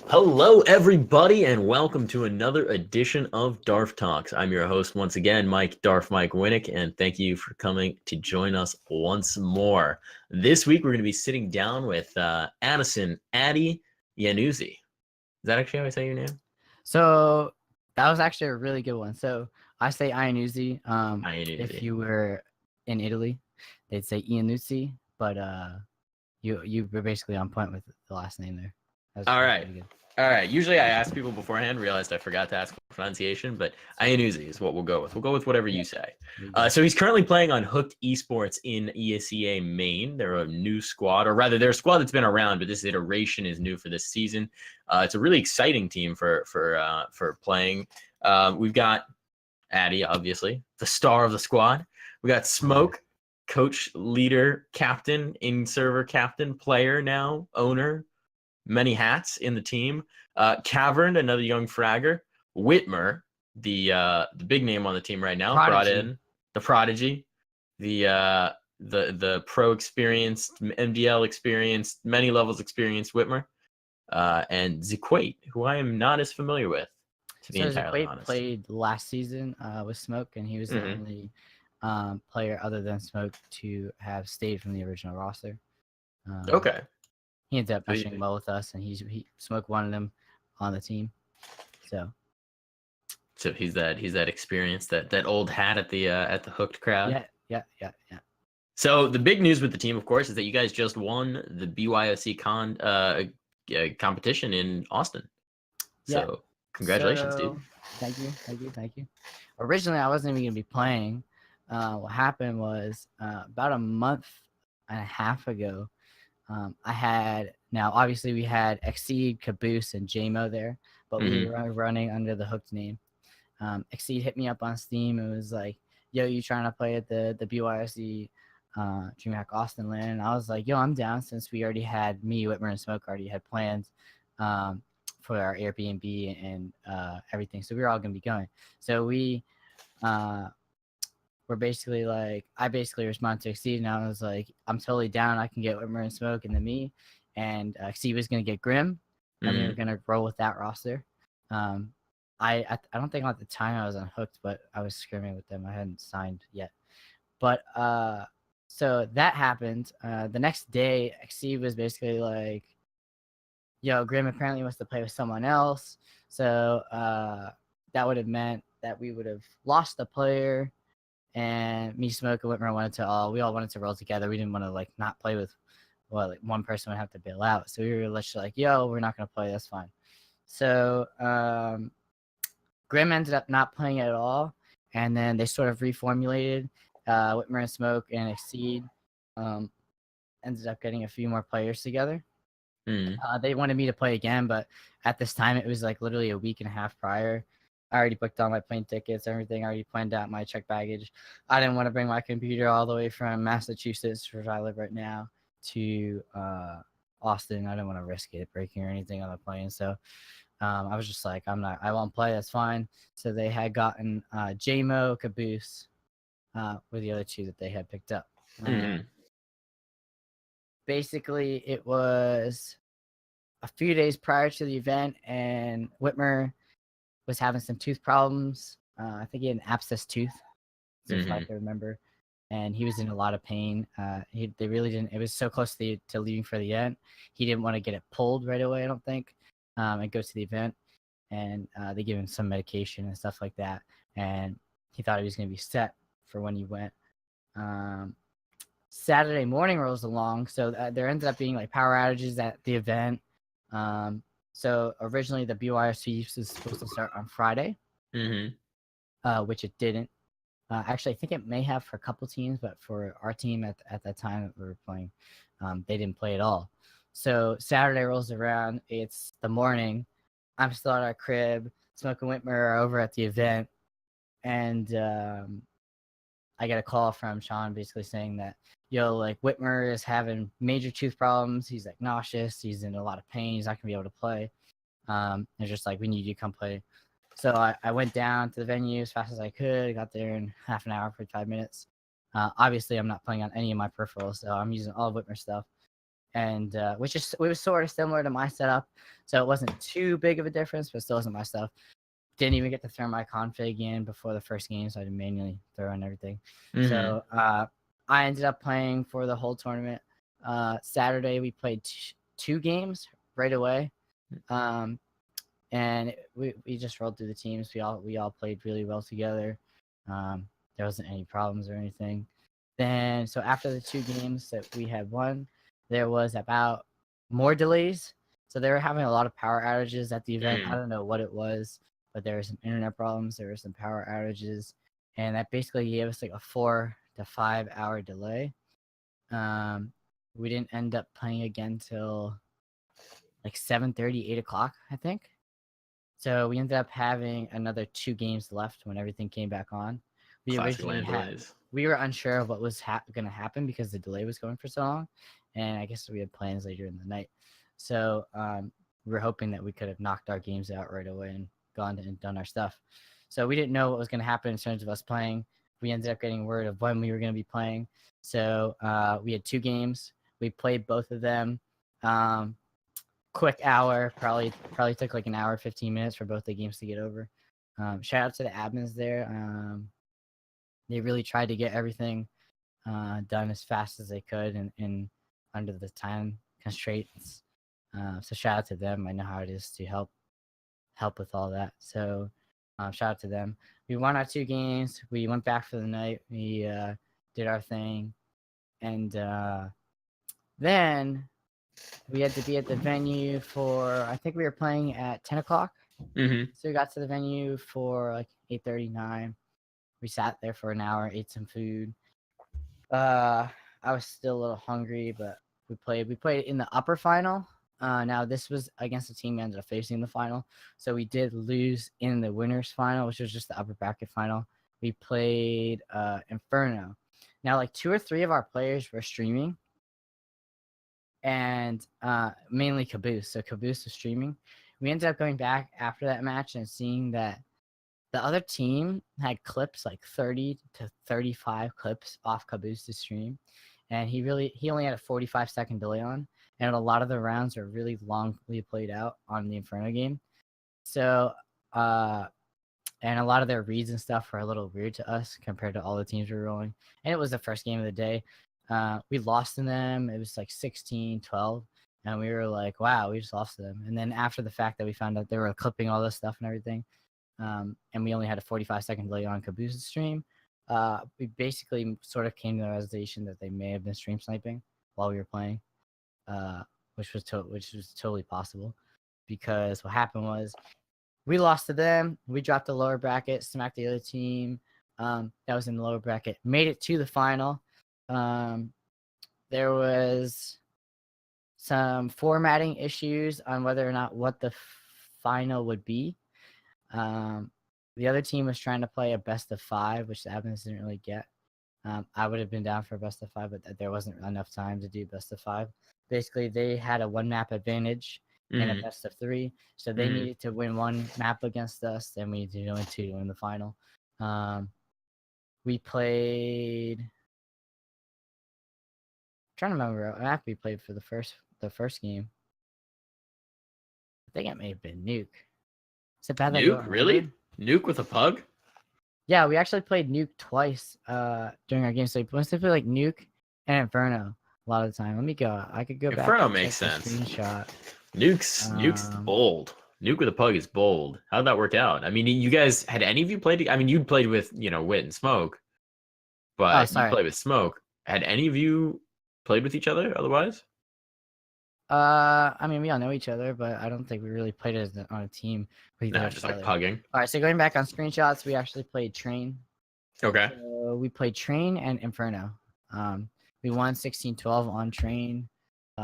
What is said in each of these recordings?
Hello, everybody, and welcome to another edition of Darf Talks. I'm your host once again, Mike Winnick, and thank you for coming to join us once more. This week, we're going to be sitting down with Addison, Addy, Iannuzzi. Is that actually how I say your name? So that was actually a really good one. So I say Iannuzzi. Iannuzzi. If you were in Italy, they'd say Iannuzzi, but you were basically on point with the last name there. All right. Really good. All right. Usually I ask people beforehand, realized I forgot to ask pronunciation, but Iannuzzi is what we'll go with. We'll go with whatever you say. So he's currently playing on Hooked Esports in ESEA Maine. They're a new squad, or rather, they're a squad that's been around, but this iteration is new for this season. It's a really exciting team for playing. We've got Addy, obviously, the star of the squad. We got Smoke, coach, leader, captain, in-server captain, player now, owner, many hats in the team. Cavern, another young fragger. Whitmer, the big name on the team right now, brought in the prodigy, the pro experienced, MDL experienced, many levels experienced Whitmer, and Zequate, who I am not as familiar with, to be entirely honest. Played last season with Smoke, and he was the only player other than Smoke to have stayed from the original roster. Okay. He ended up meshing well with us, and he Smoke wanted him on the team. So he's that experience, that old hat at the Hooked crowd. Yeah. So the big news with the team, of course, is that you guys just won the BYOC competition in Austin. So congratulations, dude. Thank you. Originally, I wasn't even gonna be playing. What happened was about a month and a half ago. Obviously we had Exceed, Caboose, and JMO there, but we were running under the Hooked name. Exceed hit me up on Steam and was like, yo, you trying to play at the BYOC DreamHack Austin LAN? And I was like, yo, I'm down, since we already had, me, Whitmer, and Smoke already had plans for our Airbnb and everything. So we were all going to be going. So we were basically like, I basically responded to Exceed, and I was like, I'm totally down. I can get Whitmer and Smoke and then me. And Exceed was going to get Grim, and we were going to roll with that roster. I don't think at the time I was unhooked, but I was scrimming with them. I hadn't signed yet. But so that happened. The next day, Exceed was basically like, yo, Grim apparently wants to play with someone else. So that would have meant that we would have lost the player. And me, Smoke, and Whitmer we all wanted to roll together. We didn't want to like not play with, one person would have to bail out. So we were literally like, yo, we're not going to play. That's fine. So Grim ended up not playing at all. And then they sort of reformulated. Whitmer and Smoke and Exceed ended up getting a few more players together. They wanted me to play again, but at this time it was like literally a week and a half prior. I already booked all my plane tickets, everything. I already planned out my checked baggage. I didn't want to bring my computer all the way from Massachusetts, where I live right now, to Austin. I didn't want to risk it breaking or anything on the plane. So I was just like, I won't play. That's fine. So they had gotten JMO, Caboose, were the other two that they had picked up. Basically, it was a few days prior to the event, and Whitmer was having some tooth problems. I think he had an abscess tooth, if I can remember, and he was in a lot of pain. They really didn't. It was so close to leaving for the event. He didn't want to get it pulled right away, I don't think, and go to the event. And they gave him some medication and stuff like that, and he thought he was going to be set for when he went. Saturday morning rolls along, so there ended up being like power outages at the event. So originally the BYOC was supposed to start on Friday, which it didn't. Actually, I think it may have for a couple teams, but for our team at that time that we were playing, they didn't play at all. So Saturday rolls around. It's the morning. I'm still at our crib. Smoke and Whitmer are over at the event, and I get a call from Sean basically saying that, yo, like, Whitmer is having major tooth problems. He's like nauseous. He's in a lot of pain. He's not gonna be able to play. It's just like, we need you to come play. So I went down to the venue as fast as I could. I got there in half an hour, 45 minutes. Obviously, I'm not playing on any of my peripherals, so I'm using all of Whitmer's stuff. and which is it was sort of similar to my setup, so it wasn't too big of a difference, but still wasn't my stuff. Didn't even get to throw my config in before the first game, so I had to manually throw in everything. So I ended up playing for the whole tournament. Saturday we played 2 games right away, and we just rolled through the teams. We all played really well together. There wasn't any problems or anything. Then so after the 2 games that we had won, there was about more delays. So they were having a lot of power outages at the event. I don't know what it was, but there were some internet problems. There were some power outages, and that basically gave us like a 4 to 5 hour delay. We didn't end up playing again till like 7:30, 8 o'clock, I think. So we ended up having another 2 games left when everything came back on. We were unsure of what was going to happen because the delay was going for so long, and I guess we had plans later in the night. So we were hoping that we could have knocked our games out right away and gone and done our stuff. So we didn't know what was going to happen in terms of us playing. We ended up getting word of when we were going to be playing. So we had 2 games. We played both of them. Quick hour, probably took like an hour, 15 minutes for both the games to get over. Shout out to the admins there. They really tried to get everything done as fast as they could and under the time constraints. So shout out to them. I know how it is to help with all that. So shout out to them. We won our 2 games. We went back for the night. We did our thing, and then we had to be at the venue for, I think we were playing at 10 o'clock. So we got to the venue for like 8:39. We sat there for an hour, ate some food. I was still a little hungry, but we played in the upper final. Now this was against a team we ended up facing in the final. So we did lose in the winners final, which was just the upper bracket final. We played Inferno. Now like 2 or 3 of our players were streaming, and mainly Caboose. So Caboose was streaming. We ended up going back after that match and seeing that the other team had clips, like 30 to 35 clips off Caboose's stream, and he only had a 45-second delay on, and a lot of the rounds are really longly played out on the Inferno game. So and a lot of their reads and stuff were a little weird to us compared to all the teams we were rolling, and it was the first game of the day. We lost to them. It was like 16-12, and we were like, wow, we just lost to them. And then after the fact that we found out they were clipping all this stuff and everything, and we only had a 45-second delay on Caboose's stream, we basically sort of came to the realization that they may have been stream sniping while we were playing, which was totally possible, because what happened was we lost to them. We dropped the lower bracket, smacked the other team that was in the lower bracket, made it to the final. There was some formatting issues on whether or not what the final would be. The other team was trying to play a best of 5, which the admins didn't really get. I would have been down for a best of 5, but there wasn't enough time to do best of 5. Basically, they had a 1 map advantage in a best of 3, so they needed to win 1 map against us, and we needed to win 2 to win the final. We played. Trying to remember what map we played for the first game. I think it may have been Nuke. Is it bad that Nuke? Really? Nuke with a pug? Yeah, we actually played Nuke twice during our game. So we mostly play like Nuke and Inferno a lot of the time. Let me go. I could go back. Inferno makes sense. Screenshot. Nuke's bold. Nuke with a pug is bold. How'd that work out? I mean, you guys, had any of you played? I mean, you'd played with, Wit and Smoke, but you played with Smoke. Had any of you played with each other otherwise? I mean, we all know each other, but I don't think we really played as on a team. No, just like pugging. All right, so going back on screenshots, we actually played Train. Okay. So we played Train and Inferno. We won 16-12 on Train.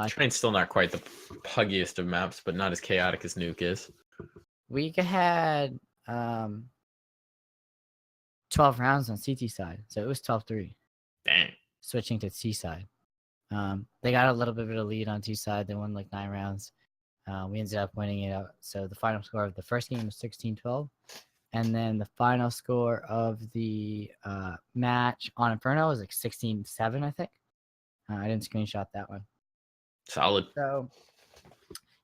Train's still not quite the puggiest of maps, but not as chaotic as Nuke is. We had 12 rounds on CT side, so it was 12-3. Dang. Switching to T side. They got a little bit of a lead on T side. They won like 9 rounds. We ended up winning it out. So the final score of the first game was 16-12. And then the final score of the match on Inferno was like 16-7, I think. I didn't screenshot that one. Solid. So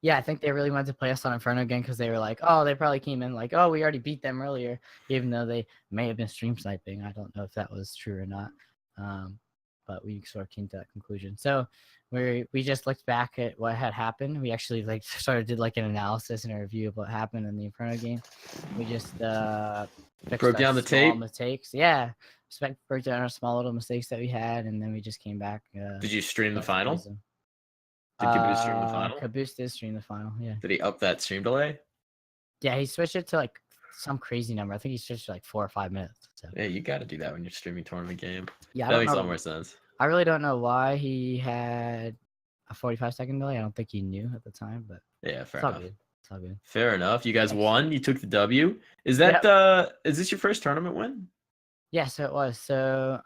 yeah, I think they really wanted to play us on Inferno again because they were like, oh, they probably came in like, oh, we already beat them earlier, even though they may have been stream sniping. I don't know if that was true or not, but we sort of came to that conclusion. So we just looked back at what had happened. We actually like did like an analysis and a review of what happened in the Inferno game. We just Broke down the tape. Mistakes. Yeah, broke down our small little mistakes that we had, and then we just came back. Did you stream the final? Did Caboose stream the final? Caboose did stream the final, yeah. Did he up that stream delay? Yeah, he switched it to like some crazy number. I think he switched to like 4 or 5 minutes. So. Yeah, you got to do that when you're streaming tournament game. Yeah, that makes a lot more sense. I really don't know why he had a 45-second delay. I don't think he knew at the time, but yeah, fair enough. It's all good. Fair enough. You guys won. You took the W. Is that is this your first tournament win? Yes, it was. So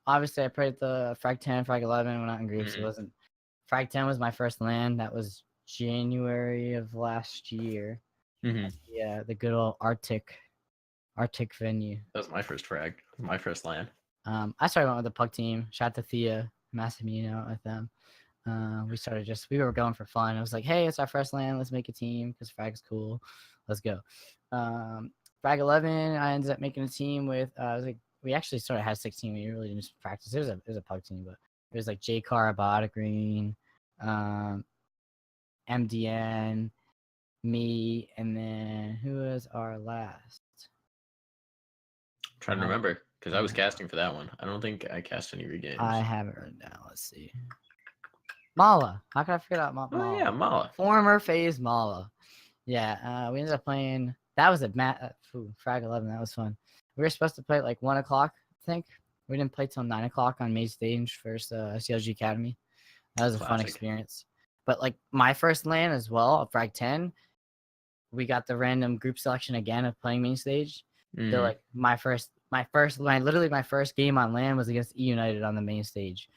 obviously I played the Frag 10, Frag 11 when not in groups. It wasn't. Frag 10 was my first LAN. That was January of last year. Yeah, the good old Arctic venue. That was my first frag. My first LAN. I started went with the puck team. Shout out to Thea, massive meeting out with them. We were going for fun. I was like, hey, it's our first LAN. Let's make a team because frag's cool. Let's go. Frag 11, I ended up making a team with. We actually sort of had 16. We really didn't practice. It was a puck team, but it was like J Car, Abada Green, MDN, me, and then who was our last? I'm trying to remember because I was casting for that one. I don't think I cast any of your games. I have it written down. Let's see. Mala. How could I forget about Mala? Oh yeah, Mala. Former phase Mala. Yeah, we ended up playing. That was Frag 11. That was fun. We were supposed to play at like 1 o'clock, I think. We didn't play till 9 o'clock on main stage first CLG Academy. That was a fun experience. But like my first LAN as well, Frag 10, we got the random group selection again of playing main stage. So like my first LAN, literally my first game on LAN was against United on the main stage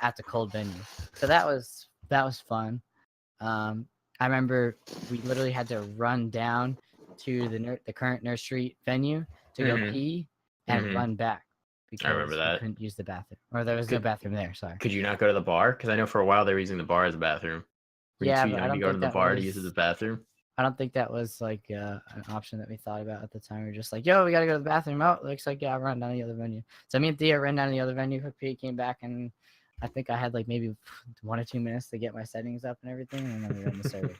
at the cold venue. So that was fun. I remember we literally had to run down to the current Nurse Street venue to go pee and run back. Because I remember that. We couldn't use the bathroom. Or there was no bathroom there, sorry. Could you not go to the bar? Because I know for a while they were using the bar as a bathroom. Yeah, but I don't go to the bar to use the bathroom. I don't think that was like an option that we thought about at the time. We were just like, yo, we got to go to the bathroom. Oh, looks like, yeah, I'll run down to the other venue. So me and Thea ran down to the other venue. Quick pee, came back, and I think I had like maybe 1 or 2 minutes to get my settings up and everything, and then we ran the server.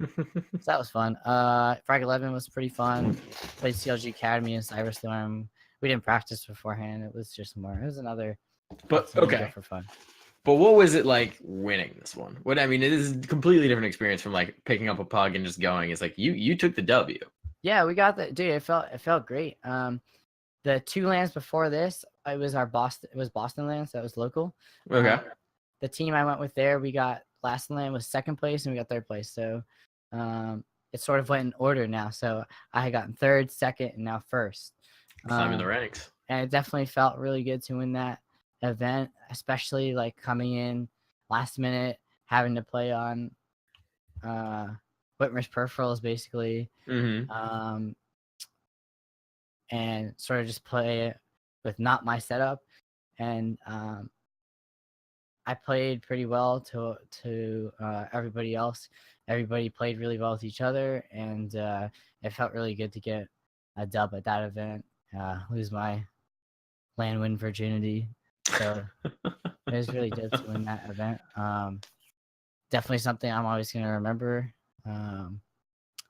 So that was fun. Frag 11 was pretty fun. Played CLG Academy and Cyberstorm. We didn't practice beforehand. It was just more. It was another. But okay. For fun. But what was it like winning this one? It is a completely different experience from like picking up a puck and just going. It's like you took the W. Yeah, we got the dude. It felt great. The 2 LANs before this, it was Boston LAN, so that was local. Okay. The team I went with there, we got last LAN was 2nd place and we got 3rd place. So it sort of went in order now. So I had gotten 3rd, 2nd, and now 1st. Climbing the ranks. And it definitely felt really good to win that event, especially like coming in last minute, having to play on Whitmer's peripherals basically, and sort of just play it with not my setup. And I played pretty well to everybody else. Everybody played really well with each other, and it felt really good to get a dub at that event. Lose my LAN win virginity. So it was really good to win that event. Definitely something I'm always going to remember.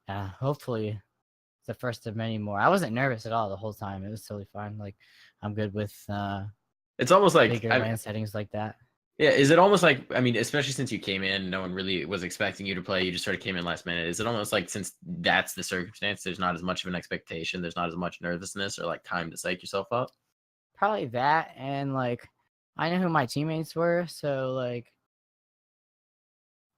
Hopefully it's the first of many more. I wasn't nervous at all the whole time. It was totally fine. Like I'm good with it's almost like bigger LAN settings like that. Yeah, is it almost like, I mean, especially since you came in, no one really was expecting you to play, you just sort of came in last minute. Is it almost like since that's the circumstance, there's not as much of an expectation, there's not as much nervousness or like time to psych yourself up? Probably that, and like I know who my teammates were, so like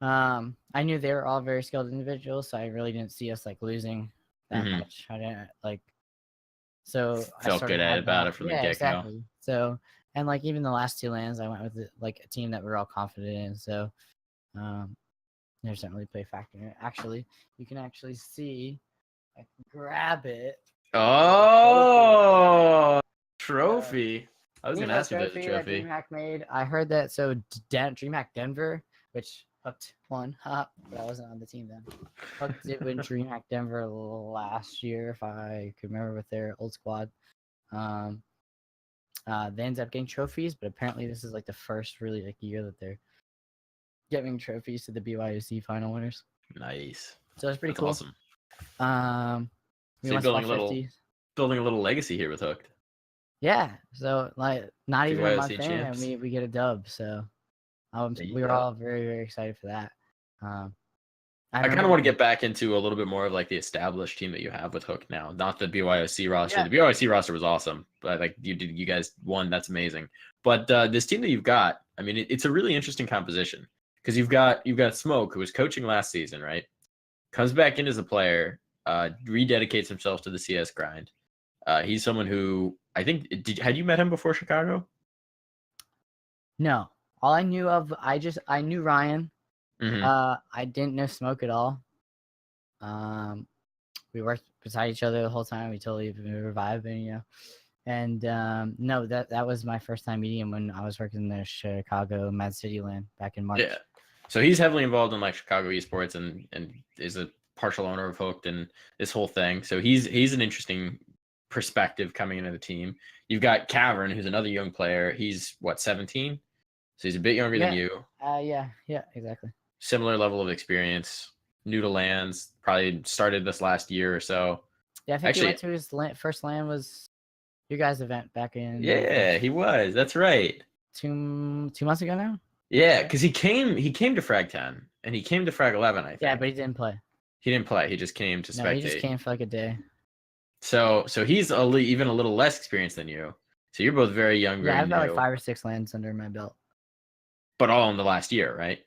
I knew they were all very skilled individuals, so I really didn't see us like losing that much. I didn't like, so felt good about it from the get-go. Exactly. So, and like even the last 2 LANs, I went with like a team that we're all confident in. So, there's not really play factor in it. Actually, you can actually see, I can grab it. Oh, trophy! I was gonna ask you about the trophy. DreamHack made. I heard that. So DreamHack Denver which Hooked won, but I wasn't on the team then. Hooked did win DreamHack Denver last year, if I could remember, with their old squad. They ended up getting trophies, but apparently this is like the first really like year that they're giving trophies to the BYOC final winners. Nice. So it's pretty That's cool. Awesome. We So won you're spot building a little legacy here with Hooked. Yeah. So like not even a month BYOC in, and champs. we get a dub. So There you we were go. all very, very excited for that. I kind of want to get back into a little bit more of like the established team that you have with Hook now, not the BYOC roster. Yeah. The BYOC roster was awesome, but like you guys won. That's amazing. But this team that you've got, I mean, it's a really interesting composition because you've got Smoke, who was coaching last season, right? Comes back in as a player, rededicates himself to the CS grind. He's someone who I think had you met him before Chicago? No. All I knew of, I knew Ryan. Mm-hmm. I didn't know Smoke at all. We worked beside each other the whole time. We totally were vibing, you know. And no, that was my first time meeting him when I was working in the Chicago Mad City Land back in March. Yeah. So he's heavily involved in like Chicago esports and is a partial owner of Hooked and this whole thing. So he's an interesting perspective coming into the team. You've got Cavern, who's another young player. He's what, 17? So he's a bit younger than you. Yeah, exactly. Similar level of experience, new to lands, probably started this last year or so. Yeah, I think he went to his first LAN was your guys' event back in. Yeah, he was. That's right. 2 months ago now. Yeah, because he came to Frag 10 and he came to Frag 11. I think. Yeah, but he didn't play. He didn't play. He just came to spectate. No, he just came for like a day. So he's even a little less experienced than you. So you're both very young. Yeah, I have about like 5 or 6 lands under my belt. But all in the last year, right?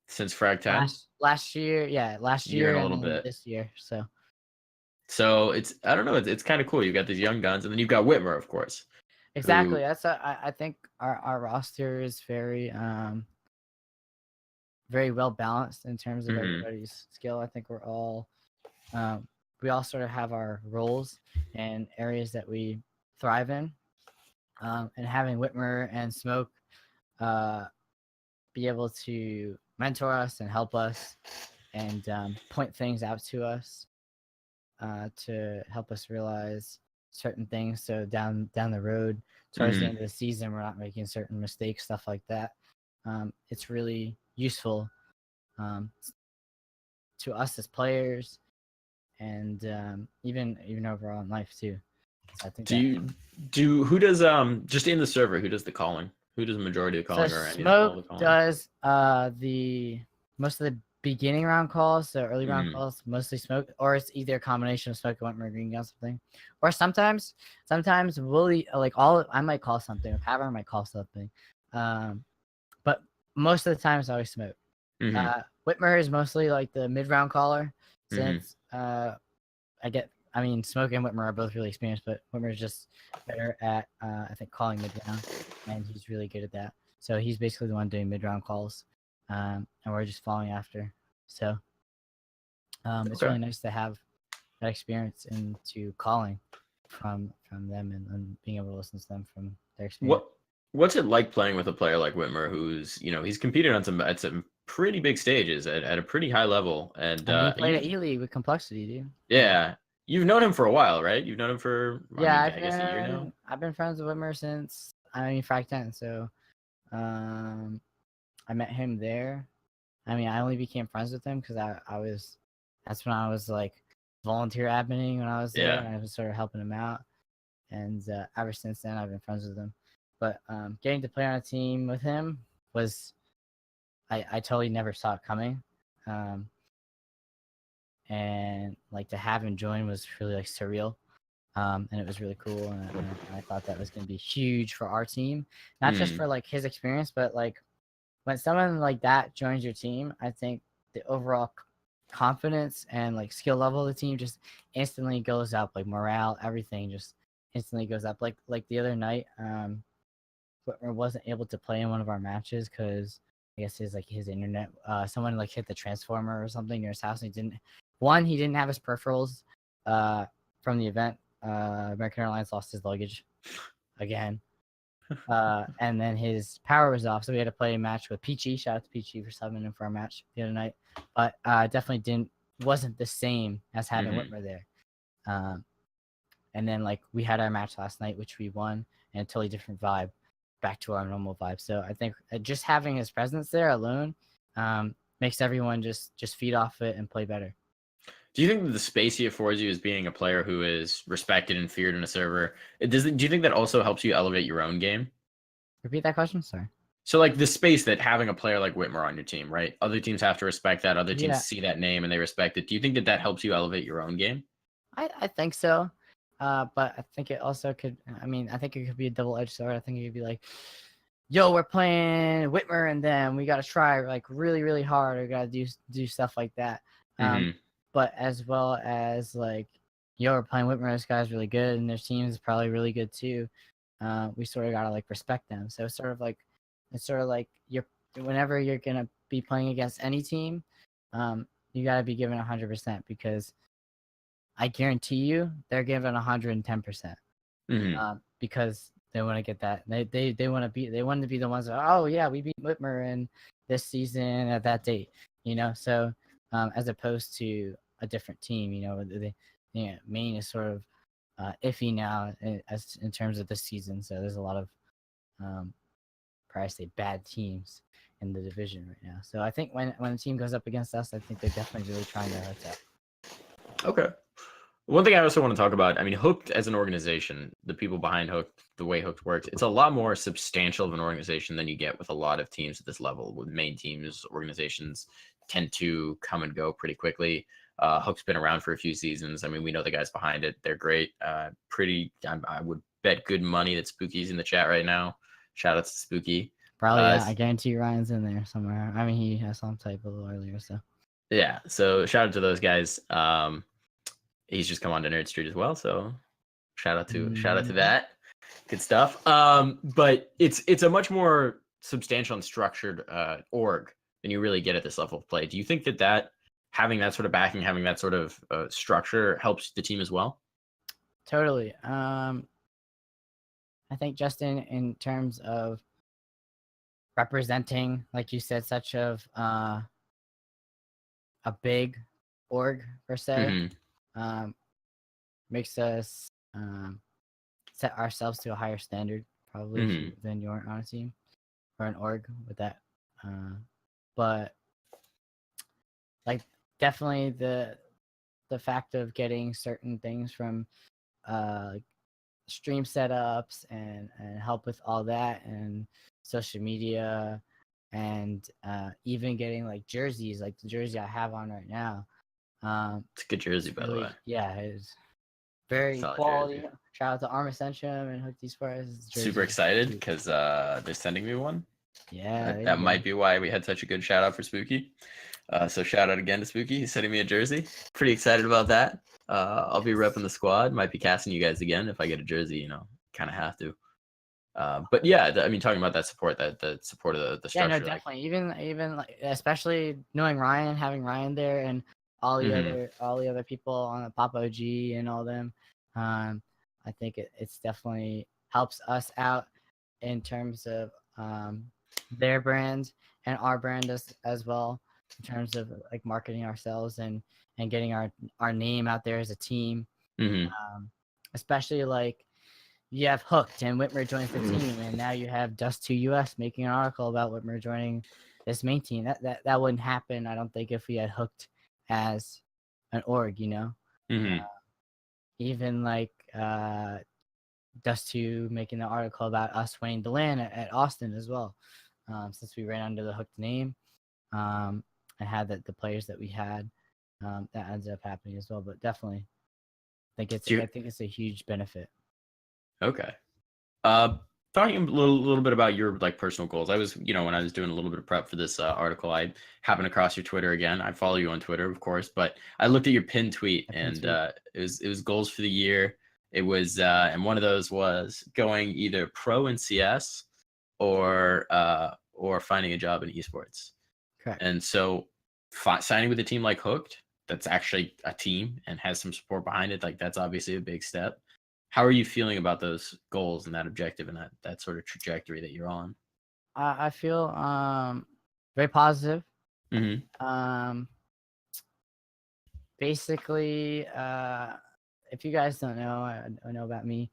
Since Frag 10? Last year, yeah, last year and a little bit this year. So it's, I don't know, it's kind of cool. You've got these young guns, and then you've got Whitmer, of course. Exactly. That's I think our roster is very very well balanced in terms of everybody's skill. I think we're all we all sort of have our roles and areas that we thrive in. And having Whitmer and Smoke be able to mentor us and help us and point things out to us to help us realize certain things. So down the road, towards the end of the season, we're not making certain mistakes, stuff like that. It's really useful to us as players and even overall in life too. So I think who does just in the server, who does the calling? Who does the majority of the calling, or any Smoke of the calling? does the most of the beginning round calls, so early round calls, mostly Smoke, or it's either a combination of Smoke and Whitmer Green Gun something. Or sometimes Wooly, like I might call something, or Cavern might call something. But most of the time it's always Smoke. Whitmer is mostly like the mid round caller, since Smoke and Whitmer are both really experienced, but Whitmer is just better at I think calling mid round, and he's really good at that. So he's basically the one doing mid round calls, and we're just following after. So it's really nice to have that experience into calling from them and being able to listen to them from their experience. What's it like playing with a player like Whitmer, who's he's competed on some pretty big stages at a pretty high level, and he played at E-League with Complexity, dude. Yeah. You've known him for a while, right? You've known him for I guess a year now. I've been friends with Whitmer since Frag 10, so I met him there. I only became friends with him because that's when I was like volunteer adminning when I was there, and I was sort of helping him out. And ever since then, I've been friends with him. But getting to play on a team with him was, I totally never saw it coming. And like to have him join was really like surreal. And it was really cool. And I thought that was going to be huge for our team, not just for like his experience, but like when someone like that joins your team, I think the overall confidence and like skill level of the team just instantly goes up. Like morale, everything just instantly goes up. Like the other night, Whitmer wasn't able to play in one of our matches because I guess his internet, someone like hit the transformer or something near his house. And he didn't have his peripherals from the event. American Airlines lost his luggage again. And then his power was off, so we had to play a match with Peachy. Shout out to Peachy for subbing in for our match the other night. But definitely wasn't the same as having Whitmer there. And then like we had our match last night, which we won, and a totally different vibe, back to our normal vibe. So I think just having his presence there alone makes everyone just feed off it and play better. Do you think that the space he affords you as being a player who is respected and feared in a server, do you think that also helps you elevate your own game? Repeat that question? Sorry. So like the space that having a player like Whitmer on your team, right? Other teams have to respect that. Other teams see that name and they respect it. Do you think that helps you elevate your own game? I think so. But I think it also could, I think it could be a double-edged sword. I think it could be like, yo, we're playing Whitmer and then we got to try like really, really hard. We got to do stuff like that. But as well as like, yo, we're playing Whitmer. This guy's really good and their team is probably really good too. We sort of got to like respect them. So it's sort of like whenever you're going to be playing against any team, you got to be given 100% because I guarantee you they're giving 110%. Because they want to get that. They want to be the ones that, oh yeah, we beat Whitmer in this season at that date, so as opposed to a different team, Maine is sort of iffy now in terms of the season. So there's a lot of probably say bad teams in the division right now. So I think when a team goes up against us, I think they're definitely really trying to hurt that. Okay. One thing I also want to talk about, Hooked as an organization, the people behind Hooked, the way Hooked works, it's a lot more substantial of an organization than you get with a lot of teams at this level. With main teams, organizations tend to come and go pretty quickly. Hook's been around for a few seasons. We know the guys behind it. They're great. I would bet good money that Spooky's in the chat right now. Shout out to Spooky. Probably, yeah. I guarantee Ryan's in there somewhere. He has some type a little earlier, so. Yeah, so shout out to those guys. He's just come on to Nerd Street as well, so shout out to that. Good stuff. But it's a much more substantial and structured org than you really get at this level of play. Do you think that having that sort of backing, having that sort of structure helps the team as well? Totally. I think just in terms of representing, like you said, such of a big org per se, makes us set ourselves to a higher standard probably than you are on a team or an org with that. But like definitely the fact of getting certain things from stream setups and help with all that and social media and even getting like jerseys, like the jersey I have on right now. It's a good jersey, by the way. Yeah, it's very solid quality. Jersey. Shout out to Arm Essentium and Hooked Esports. Super excited because they're sending me one. Yeah, that might be why we had such a good shout out for Spooky. So shout out again to Spooky. He's sending me a jersey. Pretty excited about that. I'll be repping the squad. Might be casting you guys again if I get a jersey. Kind of have to. But yeah, talking about that support, the support of the structure. Yeah, no, definitely. Even like, especially knowing Ryan, having Ryan there, and all the other people on the Pop OG and all them. I think it's definitely helps us out in terms of their brand and our brand as well, in terms of like marketing ourselves and getting our name out there as a team. Especially like you have Hooked and Whitmer joins the team, and now you have Dust2 US making an article about Whitmer joining this main team. That wouldn't happen, I don't think, if we had Hooked as an org, even like Dust2 making an article about us winning the LAN at Austin as well, since we ran under the Hooked name and had the players that we had, that ends up happening as well. But definitely, I think it's a huge benefit. Okay. Talking a little bit about your like personal goals. I was, when I was doing a little bit of prep for this article, I happened across your Twitter again. I follow you on Twitter, of course, but I looked at your pinned tweet and it was goals for the year. It was, and one of those was going either pro in CS or finding a job in esports. Correct. And so signing with a team like Hooked, that's actually a team and has some support behind it. Like that's obviously a big step. How are you feeling about those goals and that objective and that sort of trajectory that you're on? I feel very positive. Mm-hmm. Basically, if you guys don't know, I know about me.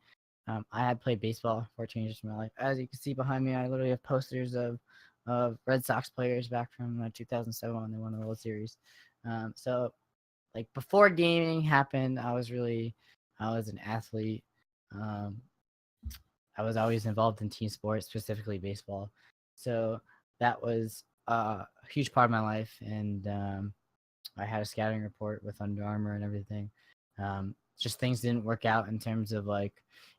I had played baseball 14 years of my life. As you can see behind me, I literally have posters of Red Sox players back from 2007 when they won the World Series. So like before gaming happened, I was an athlete. Um, I was always involved in team sports, specifically baseball. So that was a huge part of my life. And I had a scouting report with Under Armour and everything. Just things didn't work out in terms of like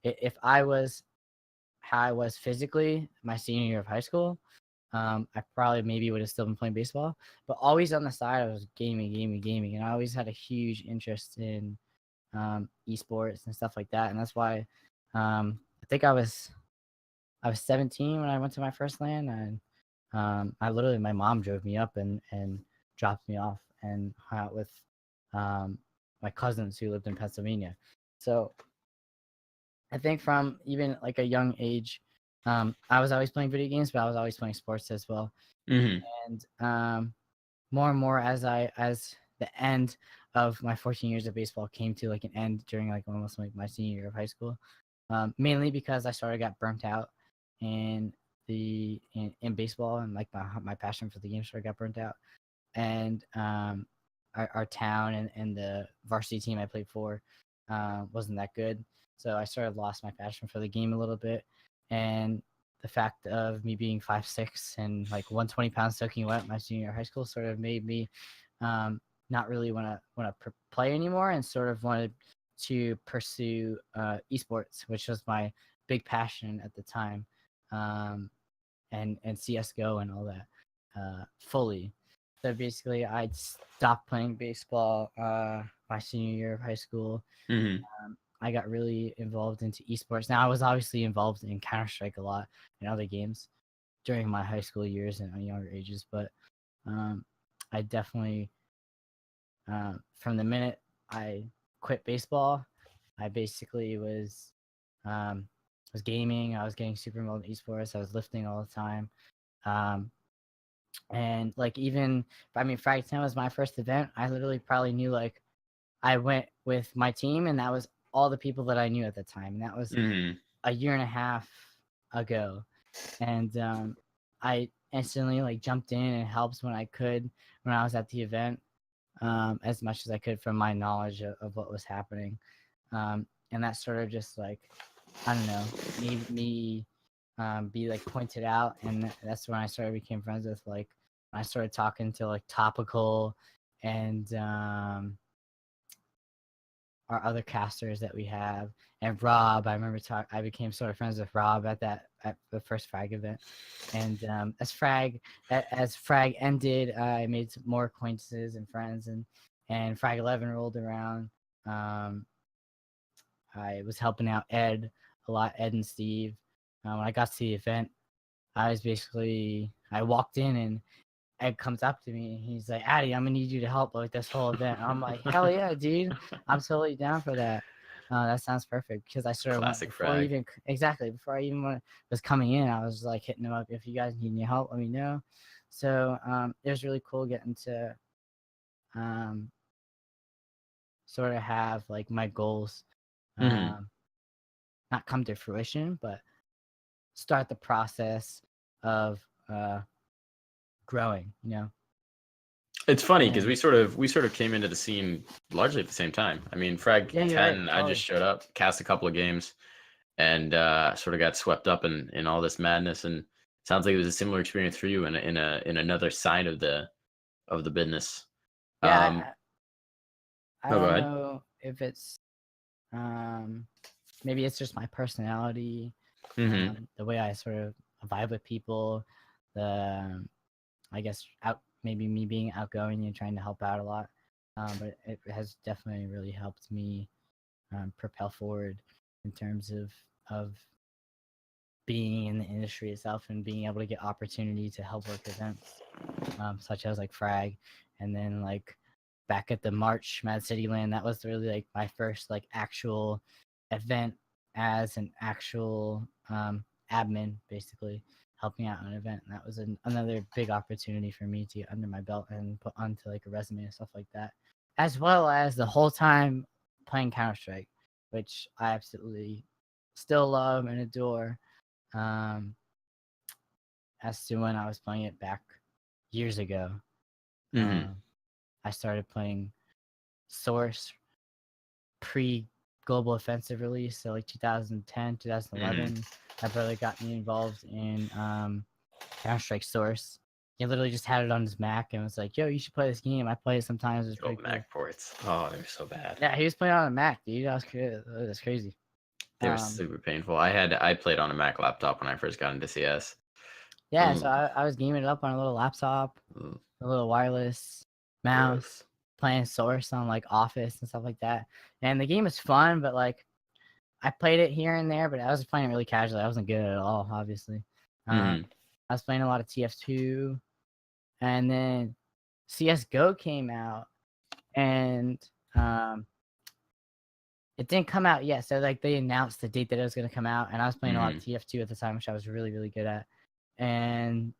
if I was how I was physically my senior year of high school, I probably maybe would have still been playing baseball. But always on the side, I was gaming, and I always had a huge interest in esports and stuff like that. And that's why I think I was 17 when I went to my first LAN, and my mom drove me up and dropped me off and hung out with my cousins who lived in Pennsylvania. So I think from even like a young age, I was always playing video games, but I was always playing sports as well. Mm-hmm. And more and more as the end of my 14 years of baseball came to like an end during like almost like my senior year of high school, mainly because I started got burnt out in baseball, and like my passion for the game started got burnt out. And our town and the varsity team I played for wasn't that good. So I sort of lost my passion for the game a little bit. And the fact of me being 5'6" and like 120 pounds soaking wet my senior year of high school sort of made me not really want to play anymore, and sort of wanted to pursue esports, which was my big passion at the time, and CS:GO and all that fully. So basically, I stopped playing baseball my senior year of high school. Mm-hmm. I got really involved into esports. Now, I was obviously involved in Counter-Strike a lot and other games during my high school years and younger ages, but I definitely, from the minute I quit baseball, I basically was gaming. I was getting super involved in esports. I was lifting all the time. And like Frag 10 was my first event. I literally probably knew like I went with my team, and that was all the people that I knew at the time. And that was Mm-hmm. a year and a half ago. And I instantly like jumped in and helped when I could when I was at the event, as much as I could from my knowledge of what was happening. And that sort of just like, I don't know, made me be like pointed out. And that's when I started became friends with like, I started talking to like Topical and our other casters that we have, and Rob. I remember I became sort of friends with Rob at the first Frag event. And as Frag ended, I made some more acquaintances and friends, and Frag 11 rolled around. I was helping out Ed a lot, Ed and Steve. When I got to the event, I walked in, and Ed comes up to me and he's like, "Addy, I'm gonna need you to help with this whole event." And I'm like, "Hell yeah, dude! I'm totally down for that. That sounds perfect." Because I sort of went Classic before Frag. before I even was coming in, I was like hitting him up. If you guys need any help, let me know. So it was really cool getting to sort of have like my goals Mm-hmm. not come to fruition, but start the process of growing. It's funny because And we sort of came into the scene largely at the same time. I mean, Frag yeah, you're right. 10, I Totally. just showed up, cast a couple of games, and sort of got swept up in all this madness. And sounds like it was a similar experience for you in another side of the business. Yeah, Um, I no, go don't ahead. know if it's um maybe it's just my personality, Mm-hmm. the way I sort of vibe with people, the I guess maybe me being outgoing and trying to help out a lot. But it has definitely really helped me propel forward in terms of being in the industry itself and being able to get opportunity to help work events, such as like Frag. And then like back at the March Mad City Land, that was really like my first like actual event as an actual admin, basically helping out on an event. And that was another big opportunity for me to get under my belt and put onto like a resume and stuff like that, as well as the whole time playing Counter-Strike, which I absolutely still love and adore. As to when I was playing it back years ago. I started playing Source pre-Global Offensive release, so like 2010, 2011. My brother got me involved in Counter-Strike Source. He literally just had it on his Mac and was like, "Yo, you should play this game." I play it sometimes. It's pretty Mac ports. Oh, they're so bad. Yeah, he was playing on a Mac, dude. That's crazy. They were super painful. I played on a Mac laptop when I first got into CS. Yeah, so I was gaming it up on a little laptop, a little wireless mouse, playing Source on like Office and stuff like that. And the game is fun, but like I played it here and there, but I was playing it really casually. I wasn't good at all, obviously. I was playing a lot of TF2, and then CS:GO came out, and it didn't come out yet. So like they announced the date that it was going to come out, and I was playing a lot of TF2 at the time, which I was really, really good at. And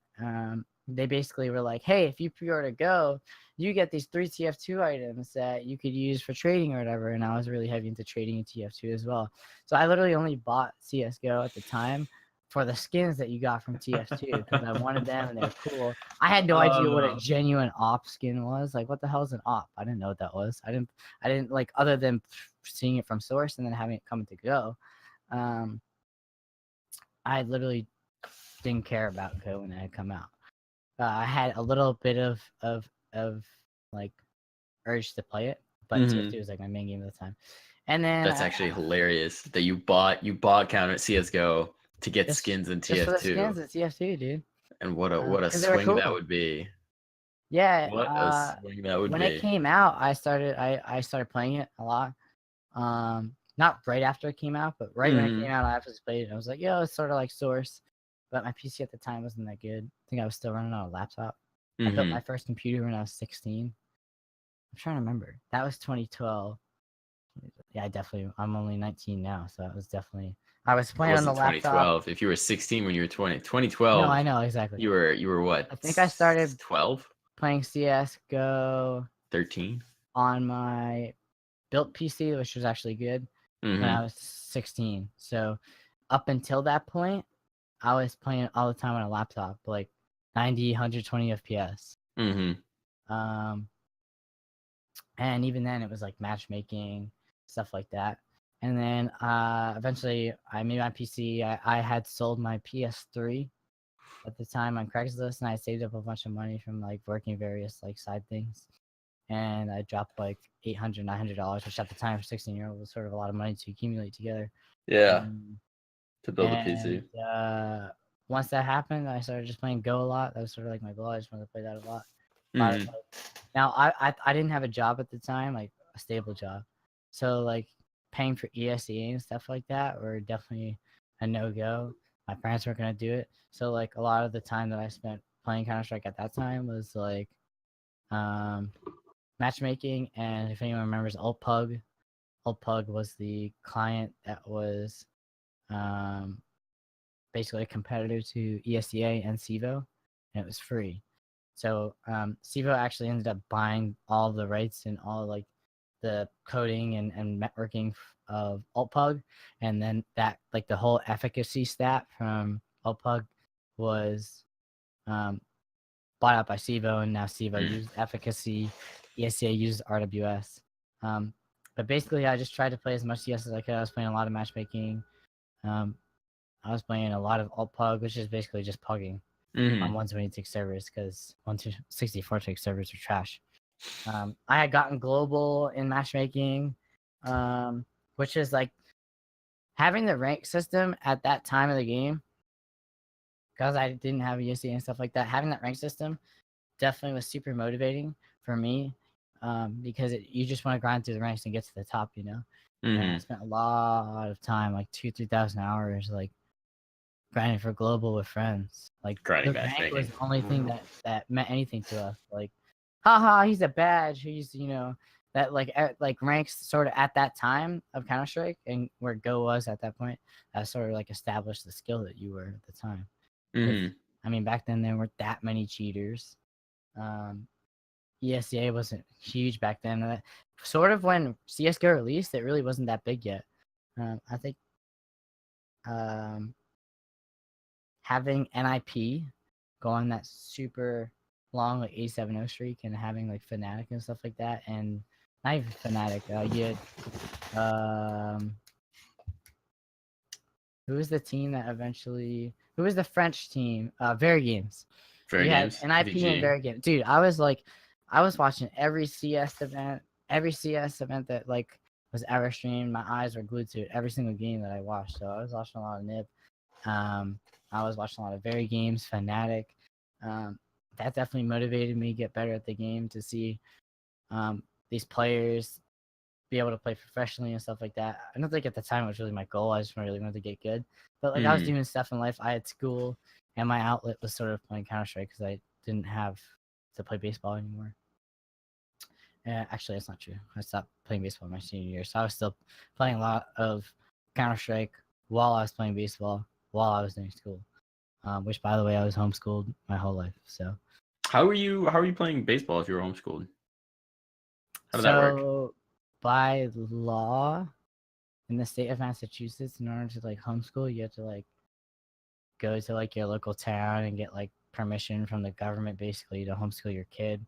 they basically were like, "Hey, if you pre-order Go, you get these 3 TF2 items that you could use for trading or whatever." And I was really heavy into trading in TF2 as well. So I literally only bought CS:GO at the time for the skins that you got from TF2 because I wanted them and they're cool. I had no idea what a genuine op skin was. Like, what the hell is an op? I didn't know what that was. I didn't like, other than seeing it from Source and then having it come to Go. I literally didn't care about Go when it had come out. I had a little bit of like urge to play it, but TF2 was like my main game at the time. And then that's actually hilarious that you bought Counter CS:GO to get skins in TF2. Just for the skins in TF2, dude. And what a swing that would be. Yeah. What a swing that would be. When it came out, I started playing it a lot. Not right after it came out, but right when it came out, I just played it. I was like, yo, it's sort of like Source. But my PC at the time wasn't that good. I think I was still running on a laptop. I built my first computer when I was 16. I'm trying to remember. That was 2012. Yeah, I'm only 19 now, so it was definitely. I was playing on the laptop. 2012. If you were 16 when you were 20, 2012. No, I know exactly. You were what? I think I started 12. Playing CS:GO. 13. On my built PC, which was actually good, when I was 16. So up until that point, I was playing all the time on a laptop, like 90, 120 FPS. And even then, it was like matchmaking, stuff like that. And then eventually, I made my PC. I had sold my PS3 at the time on Craigslist, and I saved up a bunch of money from like working various like side things. And I dropped like $800, $900, which at the time for 16-year-old was sort of a lot of money to accumulate together. Yeah. To build a PC. Once that happened, I started just playing Go a lot. That was sort of like my goal. I just wanted to play that a lot. Now, I didn't have a job at the time, like a stable job. So like paying for ESE and stuff like that were definitely a no-go. My parents weren't going to do it. So like a lot of the time that I spent playing Counter-Strike at that time was like matchmaking. And if anyone remembers Ultpug was the client that was basically a competitor to ESEA and CEVO, and it was free. So CEVO actually ended up buying all the rights and all like the coding and networking of Ultpug, and then that like the whole efficacy stat from Ultpug was bought out by CEVO, and now CEVO used efficacy, ESEA used RWS. But basically, I just tried to play as much CS as I could. I was playing a lot of matchmaking. I was playing a lot of Ultpug, which is basically just pugging on 128 servers because 164 servers are trash. I had gotten global in matchmaking, which is like having the rank system at that time of the game. Because I didn't have ESC and stuff like that, having that rank system definitely was super motivating for me, because you just want to grind through the ranks and get to the top, you know. And I spent a lot of time, like 2,000-3,000 hours, like grinding for global with friends. Like grinding the rank matchmaking was the only thing that meant anything to us. Like, haha, he's a badge. He's that like ranks sort of at that time of Counter-Strike and where Go was at that point, that sort of like established the skill that you were at the time. I mean, back then there weren't that many cheaters. ESEA wasn't huge back then. Sort of when CSGO released, it really wasn't that big yet. I think having NIP go on that super long like 870 streak and having like Fnatic and stuff like that, and not even Fnatic. You had who was the team that eventually? Who was the French team? Very Games. Very You Games. had NIP and Very Games. Dude, I was watching every CS event that like was ever streamed. My eyes were glued to it every single game that I watched. So I was watching a lot of NIP. I was watching a lot of Very Games, Fnatic. That definitely motivated me to get better at the game, to see these players be able to play professionally and stuff like that. I don't think at the time it was really my goal. I just really wanted to get good. But like I was doing stuff in life. I had school, and my outlet was sort of playing Counter-Strike because I didn't have to play baseball anymore. Actually, that's not true. I stopped playing baseball my senior year, so I was still playing a lot of Counter-Strike while I was playing baseball while I was doing school. Which, by the way, I was homeschooled my whole life. So, how are you playing baseball if you were homeschooled? How did that work? By law, in the state of Massachusetts, in order to like homeschool, you have to like go to like your local town and get like permission from the government, basically, to homeschool your kid,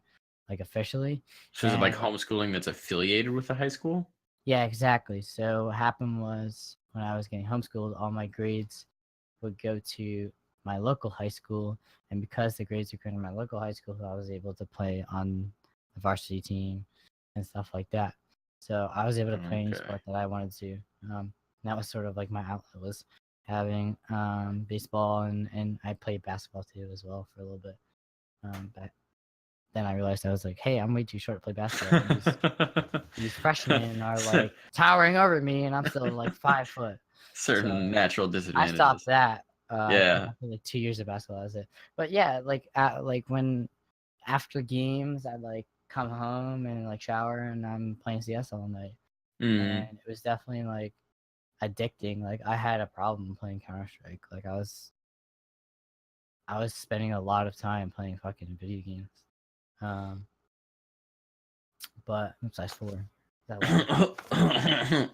like officially. So is it like homeschooling that's affiliated with the high school? Yeah, exactly. So what happened was when I was getting homeschooled, all my grades would go to my local high school, and because the grades were going to my local high school, I was able to play on the varsity team and stuff like that. So I was able to play any sport that I wanted to. That was sort of like my outlet, was having baseball, and I played basketball too as well for a little bit. But then I realized I was like, hey, I'm way too short to play basketball. These freshmen are like towering over me, and I'm still like 5 foot. Certain natural disadvantages. I stopped that. Yeah. After like 2 years of basketball, that was it. But yeah, like when after games, I'd like come home and like shower, and I'm playing CS all night. And it was definitely like addicting. Like I had a problem playing Counter-Strike. Like I was spending a lot of time playing fucking video games. But I'm size 4.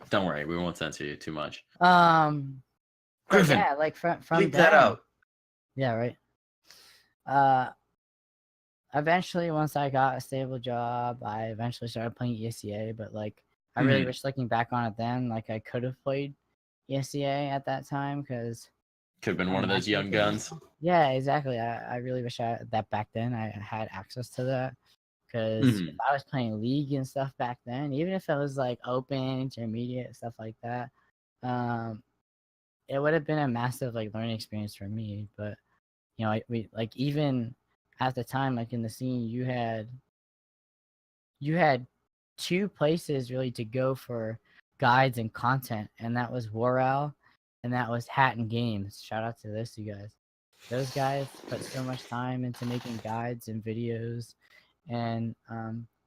Don't worry, we won't censor you too much. Griffin, yeah, like from leave that out. Yeah, right. Eventually, once I got a stable job, I eventually started playing ESEA. But like, I really wish, looking back on it then, like I could have played ESEA at that time, because could have been one of those young guns. Yeah, exactly. I really wish that back then I had access to that, because if I was playing League and stuff back then, even if it was like open, intermediate, stuff like that, it would have been a massive like learning experience for me. But you know, we like, even at the time, like in the scene, you had 2 places really to go for guides and content, and that was Waral and that was Hatton Games. Shout out to those 2 guys. Those guys put so much time into making guides and videos, and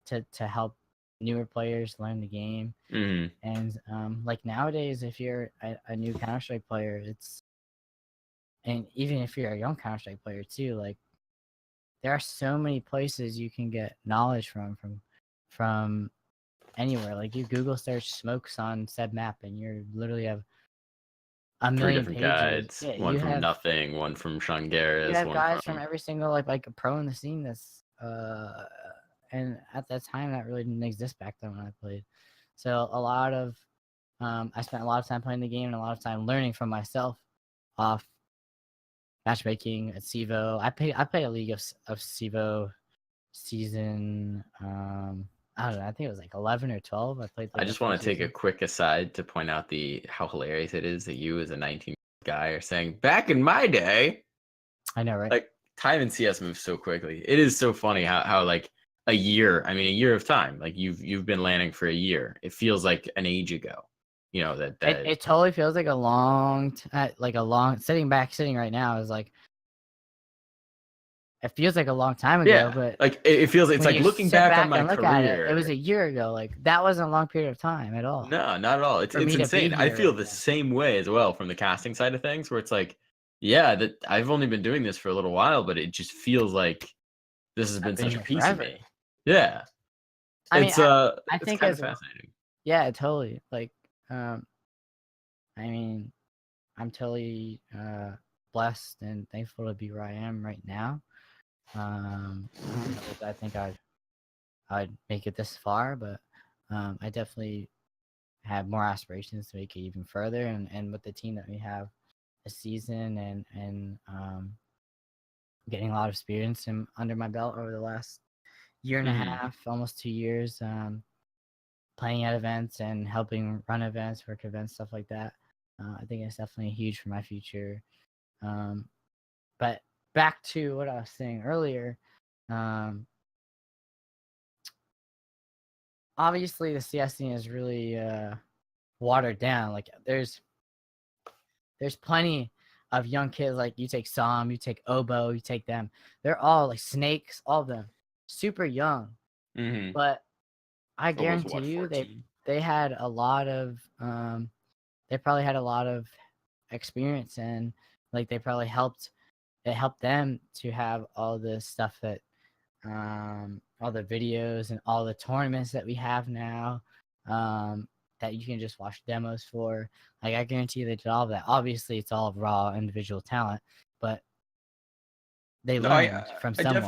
to help newer players learn the game. And like nowadays, if you're a new Counter-Strike player, and even if you're a young Counter-Strike player too, like there are so many places you can get knowledge from anywhere. Like you Google search smokes on said map, and you literally have a million 3 different pages. guides. One from Nothing, one from Shungaris. You have guides from every single like a pro in the scene. That's and at that time that really didn't exist back then when I played. So a lot of I spent a lot of time playing the game and a lot of time learning from myself off matchmaking at CEVO. I played a league of CEVO season. I don't know. I think it was like 11 or 12. I played. I just want to take a quick aside to point out how hilarious it is that you, as a 19 guy, are saying back in my day. I know, right? Like time in CS moves so quickly. It is so funny how like a year of time. Like you've been landing for a year. It feels like an age ago. You know that it totally feels like a long sitting right now is like it feels like a long time ago, Yeah, but like it feels. It's when like you looking sit back on my and look at career. it was a year ago. Like that wasn't a long period of time at all. No, not at all. It's For me to be insane. I here feel right the now. same way as well from the casting side of things, where it's like, yeah, that I've only been doing this for a little while, but it just feels like this has I've been been such a here piece of forever. me. Yeah, I mean, I it's think kind of as fascinating. yeah, totally. Like, I mean, I'm totally blessed and thankful to be where I am right now. I think I'd make it this far, but I definitely have more aspirations to make it even further. And with the team that we have this season and getting a lot of experience under my belt over the last year and a half, almost 2 years, playing at events and helping run events, work events, stuff like that. I think it's definitely huge for my future. But back to what I was saying earlier, obviously the CS scene is really watered down. Like there's plenty of young kids. Like you take Sam, you take Obo, you take them. They're all like Snakes, all of them, super young. But I guarantee you, 14? they had a lot of they probably had a lot of experience, and like they probably helped them to have all the stuff that all the videos and all the tournaments that we have now, that you can just watch demos for. Like I guarantee you they did all of that. Obviously it's all raw individual talent, but they No, learned from I someone.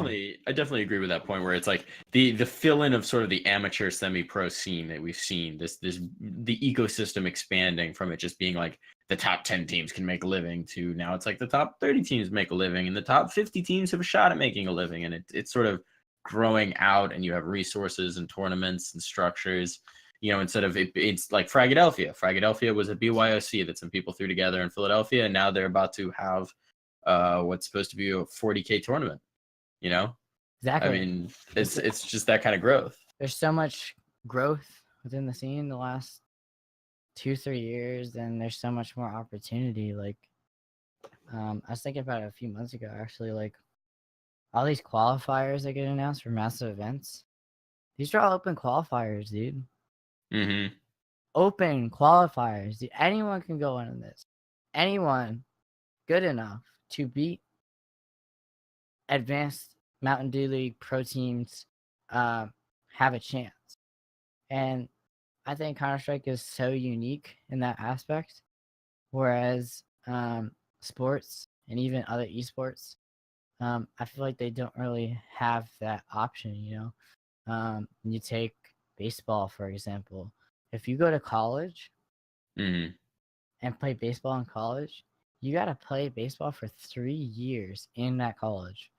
definitely agree with that point where it's like the fill in of sort of the amateur semi-pro scene that we've seen, the ecosystem expanding from it just being like the top 10 teams can make a living to now it's like the top 30 teams make a living and the top 50 teams have a shot at making a living, and it's sort of growing out, and you have resources and tournaments and structures. Instead of it's like Fragadelphia. Fragadelphia was a BYOC that some people threw together in Philadelphia, and now they're about to have what's supposed to be a 40K tournament. I Exactly. mean, it's just that kind of growth. There's so much growth within the scene the last 2-3 years, and there's so much more opportunity. Like I was thinking about it a few months ago, actually. Like all these qualifiers that get announced for massive events, these are all open qualifiers, dude. Open qualifiers. Dude. Anyone can go into this. Anyone good enough to beat advanced Mountain Dew League pro teams have a chance. And I think Counter-Strike is so unique in that aspect, whereas sports and even other esports, I feel like they don't really have that option. You take baseball, for example. If you go to college and play baseball in college, you got to play baseball for 3 years in that college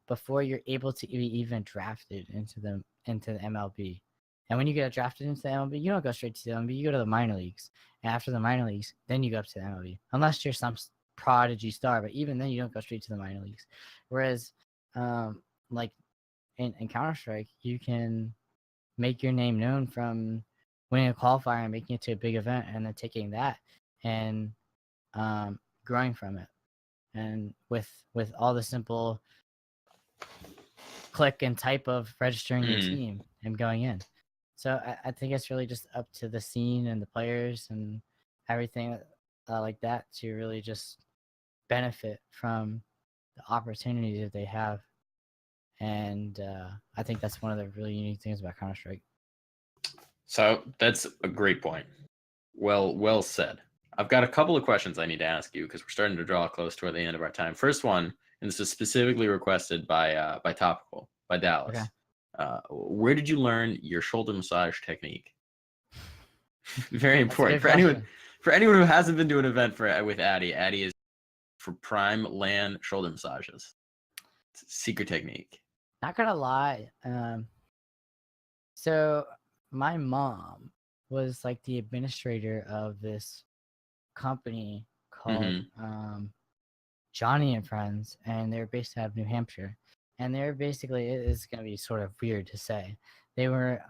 before you're able to be even drafted into the MLB. And when you get drafted into the MLB, you don't go straight to the MLB. You go to the minor leagues. And after the minor leagues, then you go up to the MLB. Unless you're some prodigy star, but even then you don't go straight to the minor leagues. Whereas, like in Counter-Strike, you can make your name known from winning a qualifier and making it to a big event, and then taking that and growing from it. And with all the simple click and type of registering your team and going in. So I think it's really just up to the scene and the players and everything like that to really just benefit from the opportunity that they have. And I think that's one of the really unique things about Counter-Strike. So that's a great point. Well said. I've got a couple of questions I need to ask you because we're starting to draw close toward the end of our time. First one, and this is specifically requested by Topical, by Dallas. Okay. Where did you learn your shoulder massage technique? Very That's a important good for anyone who hasn't been to an event with Addy. Addy is for prime LAN shoulder massages. It's a secret technique. Not gonna lie. So my mom was like the administrator of this company called Johnny and Friends, and they're based out of New Hampshire. And they're basically, it is going to be sort of weird to say, they were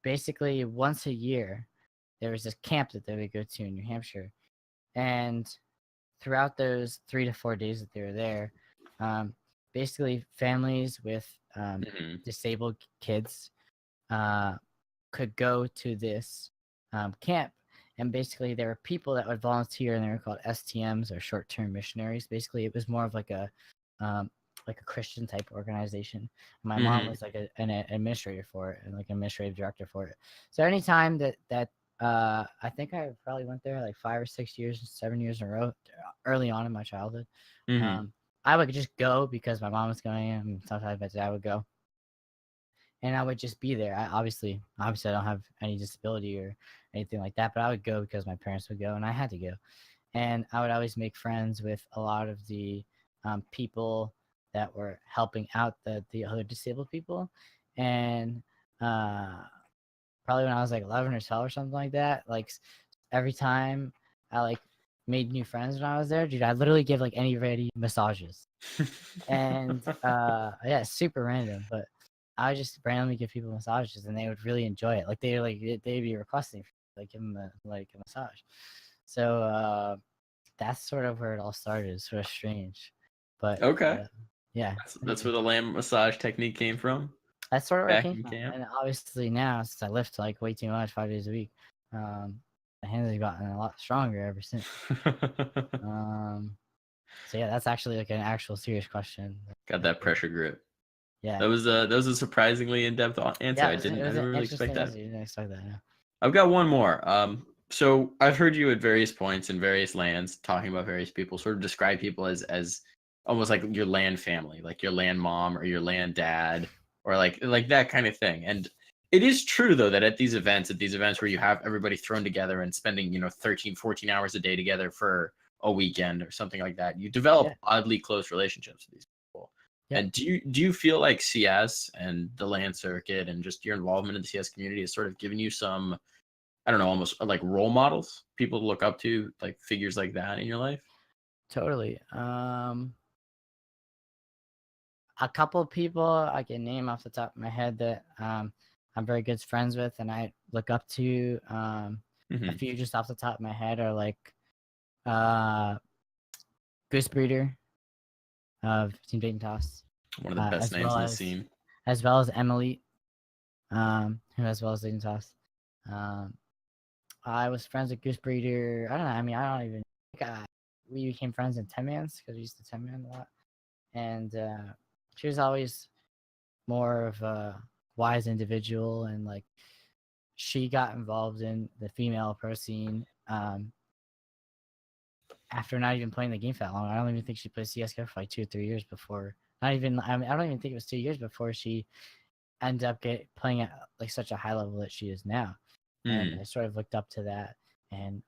basically once a year, there was this camp that they would go to in New Hampshire. And throughout those 3 to 4 days that they were there, basically families with disabled kids could go to this camp. And basically, there were people that would volunteer, and they were called STMs, or short-term missionaries. Basically, it was more of like a Christian type organization. My mom was like an administrator for it, and like administrative director for it. So anytime that I think I probably went there like 5 or 6 years, 7 years in a row, early on in my childhood. I would just go because my mom was going, and sometimes my dad would go, and I would just be there. Obviously, I don't have any disability or anything like that, but I would go because my parents would go, and I had to go. And I would always make friends with a lot of the people that were helping out the other disabled people. And probably when I was like 11 or 12 or something like that, like every time I like made new friends when I was there, dude, I literally give like anybody massages. And yeah, super random, but I would just randomly give people massages, and they would really enjoy it. Like they'd be requesting like give them a massage. So that's sort of where it all started. It's sort of strange, but yeah, that's where the lamb massage technique came from. That's sort of where it back came in from. camp. And obviously now, since I lift like way too much, 5 days a week, the hands have gotten a lot stronger ever since. So yeah, that's actually like an actual serious question. Got that pressure grip. Yeah. That was a surprisingly in-depth answer. Yeah, I didn't really expect that. You didn't expect that. Yeah. I've got one more. So I've heard you at various points in various lands talking about various people, sort of describe people as almost like your land family, like your land mom or your land dad, or like that kind of thing. And it is true though that at these events where you have everybody thrown together and spending 13, 14 hours a day together for a weekend or something like that, you develop oddly close relationships with these people. Yeah. And do you feel like CS and the land circuit and just your involvement in the CS community has sort of given you some, I don't know, almost like role models, people to look up to, like figures like that in your life? Totally. A couple of people I can name off the top of my head that I'm very good friends with and I look up to. A few just off the top of my head are like Goose Breeder of Team Dayton Toss. One of the best names in the scene. As well as Emily, who as well as Dayton Toss. I was friends with Goose Breeder. I don't know. I mean, I don't even think we became friends in 10-mans because we used to 10-man a lot. And she was always more of a wise individual, and like she got involved in the female pro scene after not even playing the game for that long. I don't even think she played CS:GO for like 2 or 3 years before. I don't even think it was 2 years before she ended up playing at like such a high level that she is now. And I sort of looked up to that, and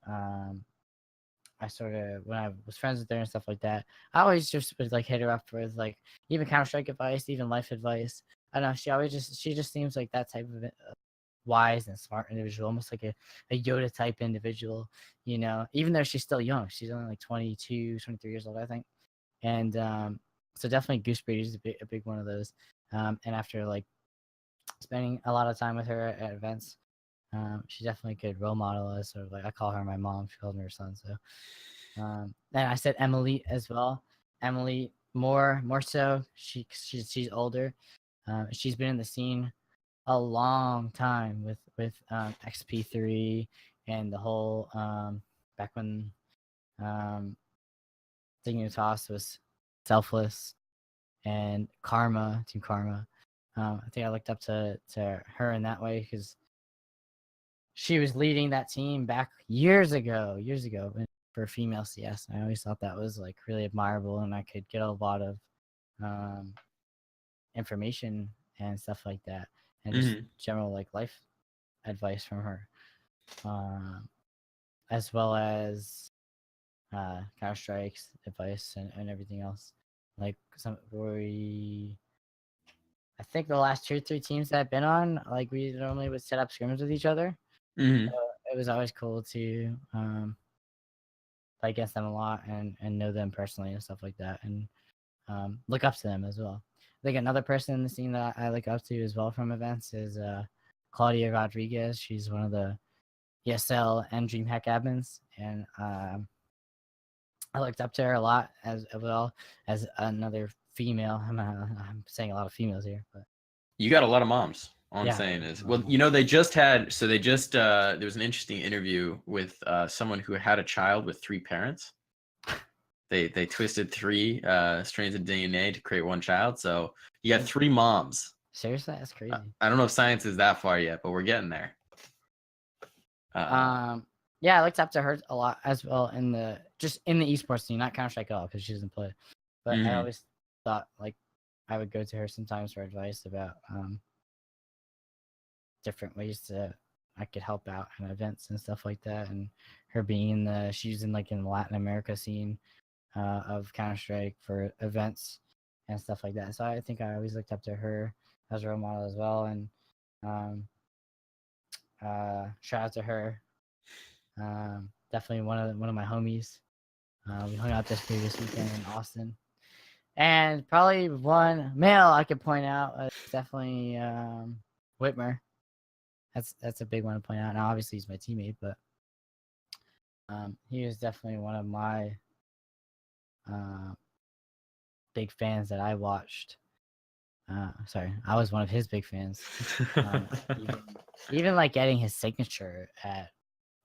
I sort of, when I was friends with her and stuff like that, I always just would like hit her up with like even Counter-Strike advice, even life advice. I don't know. She just seems like that type of wise and smart individual, almost like a Yoda type individual, even though she's still young. She's only like 22, 23 years old, I think. And so definitely Goose Breeder is a big one of those. And after like spending a lot of time with her at events, she's definitely a good role model. As sort of like, I call her my mom. She calls me her son. So, and I said Emily as well. Emily more so. She's older. She's been in the scene a long time with XP3 and the whole back when Iannuzzi was Selfless and Team Karma. I think I looked up to her in that way because she was leading that team back years ago for female CS. I always thought that was like really admirable, and I could get a lot of information and stuff like that, and just general like life advice from her, as well as Counter-Strike's advice and everything else. Like I think the last 2 or 3 teams that I've been on, like we normally would set up scrims with each other. So it was always cool to play against them a lot and know them personally and stuff like that, and look up to them as well. I think another person in the scene that I look up to as well from events is Claudia Rodriguez. She's one of the ESL and DreamHack admins, and I looked up to her a lot as well as another female. I'm saying a lot of females here, but you got a lot of moms. All I'm Yeah. saying is, well, you know, they just there was an interesting interview with someone who had a child with 3 parents. They twisted 3 strands of DNA to create one child. So you got 3 moms. seriously, that's crazy. I don't know if science is that far yet, but we're getting there. Yeah, I looked up to her a lot as well in the esports scene, not Counter-Strike at all because she doesn't play. But I always thought like I would go to her sometimes for advice about different ways I could help out in events and stuff like that. And her being she's in the Latin America scene of Counter-Strike for events and stuff like that. So I think I always looked up to her as a role model as well. And shout out to her. Definitely one of my homies. We hung out this previous weekend in Austin. And probably one male I could point out is definitely Whitmer. That's a big one to point out. Now, obviously, he's my teammate, but he was definitely one of my big fans that I watched. Sorry, I was one of his big fans. Even like getting his signature at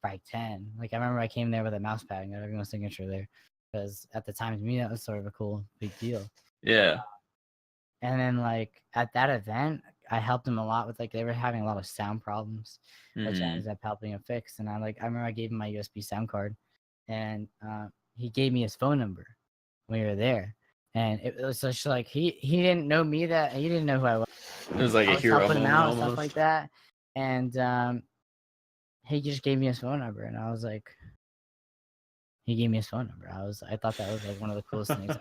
Frag 10. Like I remember I came there with a mouse pad and got everyone's signature there because at the time to me that was sort of a cool big deal. Yeah. And then like at that event, I helped him a lot with they were having a lot of sound problems, which I ended up helping him fix. And I remember I gave him my USB sound card, and he gave me his phone number when we were there. And it was just like he didn't know me, that he didn't know who I was. It was like a hero helping him out and almost. stuff like that. And he just gave me his phone number, and I was like, he gave me his phone number. I thought that was like one of the coolest things.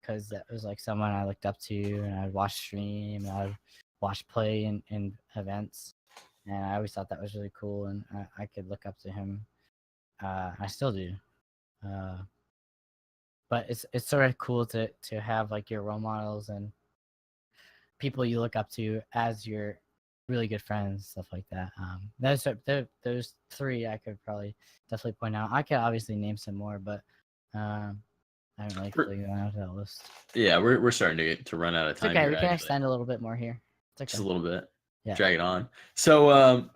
Because that was like someone I looked up to, and I'd watch stream, and I'd watch play in events, and I always thought that was really cool, and I could look up to him. I still do. But it's sort of cool to have like your role models and people you look up to as your really good friends, stuff like that. Those 3 I could probably definitely point out. I could obviously name some more, but I don't really figure out that list. Yeah, we're starting to run out of time. It's okay, here, we can actually. extend a little bit more here. It's okay. Just a little bit. Yeah. Drag it on. So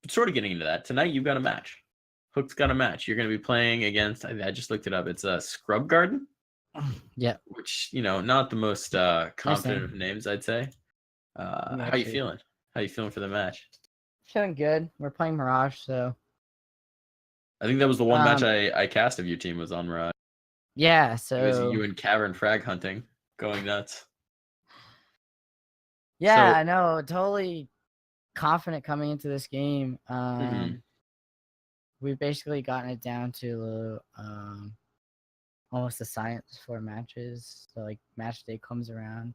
sort of getting into that. Tonight you've got a match. Hook's got a match. You're going to be playing against, I just looked it up. It's Scrub Garden. Yeah. Which, not the most confident of names, I'd say. How you feeling? How you feeling for the match? Feeling good. We're playing Mirage, so. I think that was the one match I cast of your team was on Mirage. Yeah, so. It was you and Cavern frag hunting, going nuts. Yeah, I know. Totally confident coming into this game. We've basically gotten it down to almost a science for matches. So like match day comes around,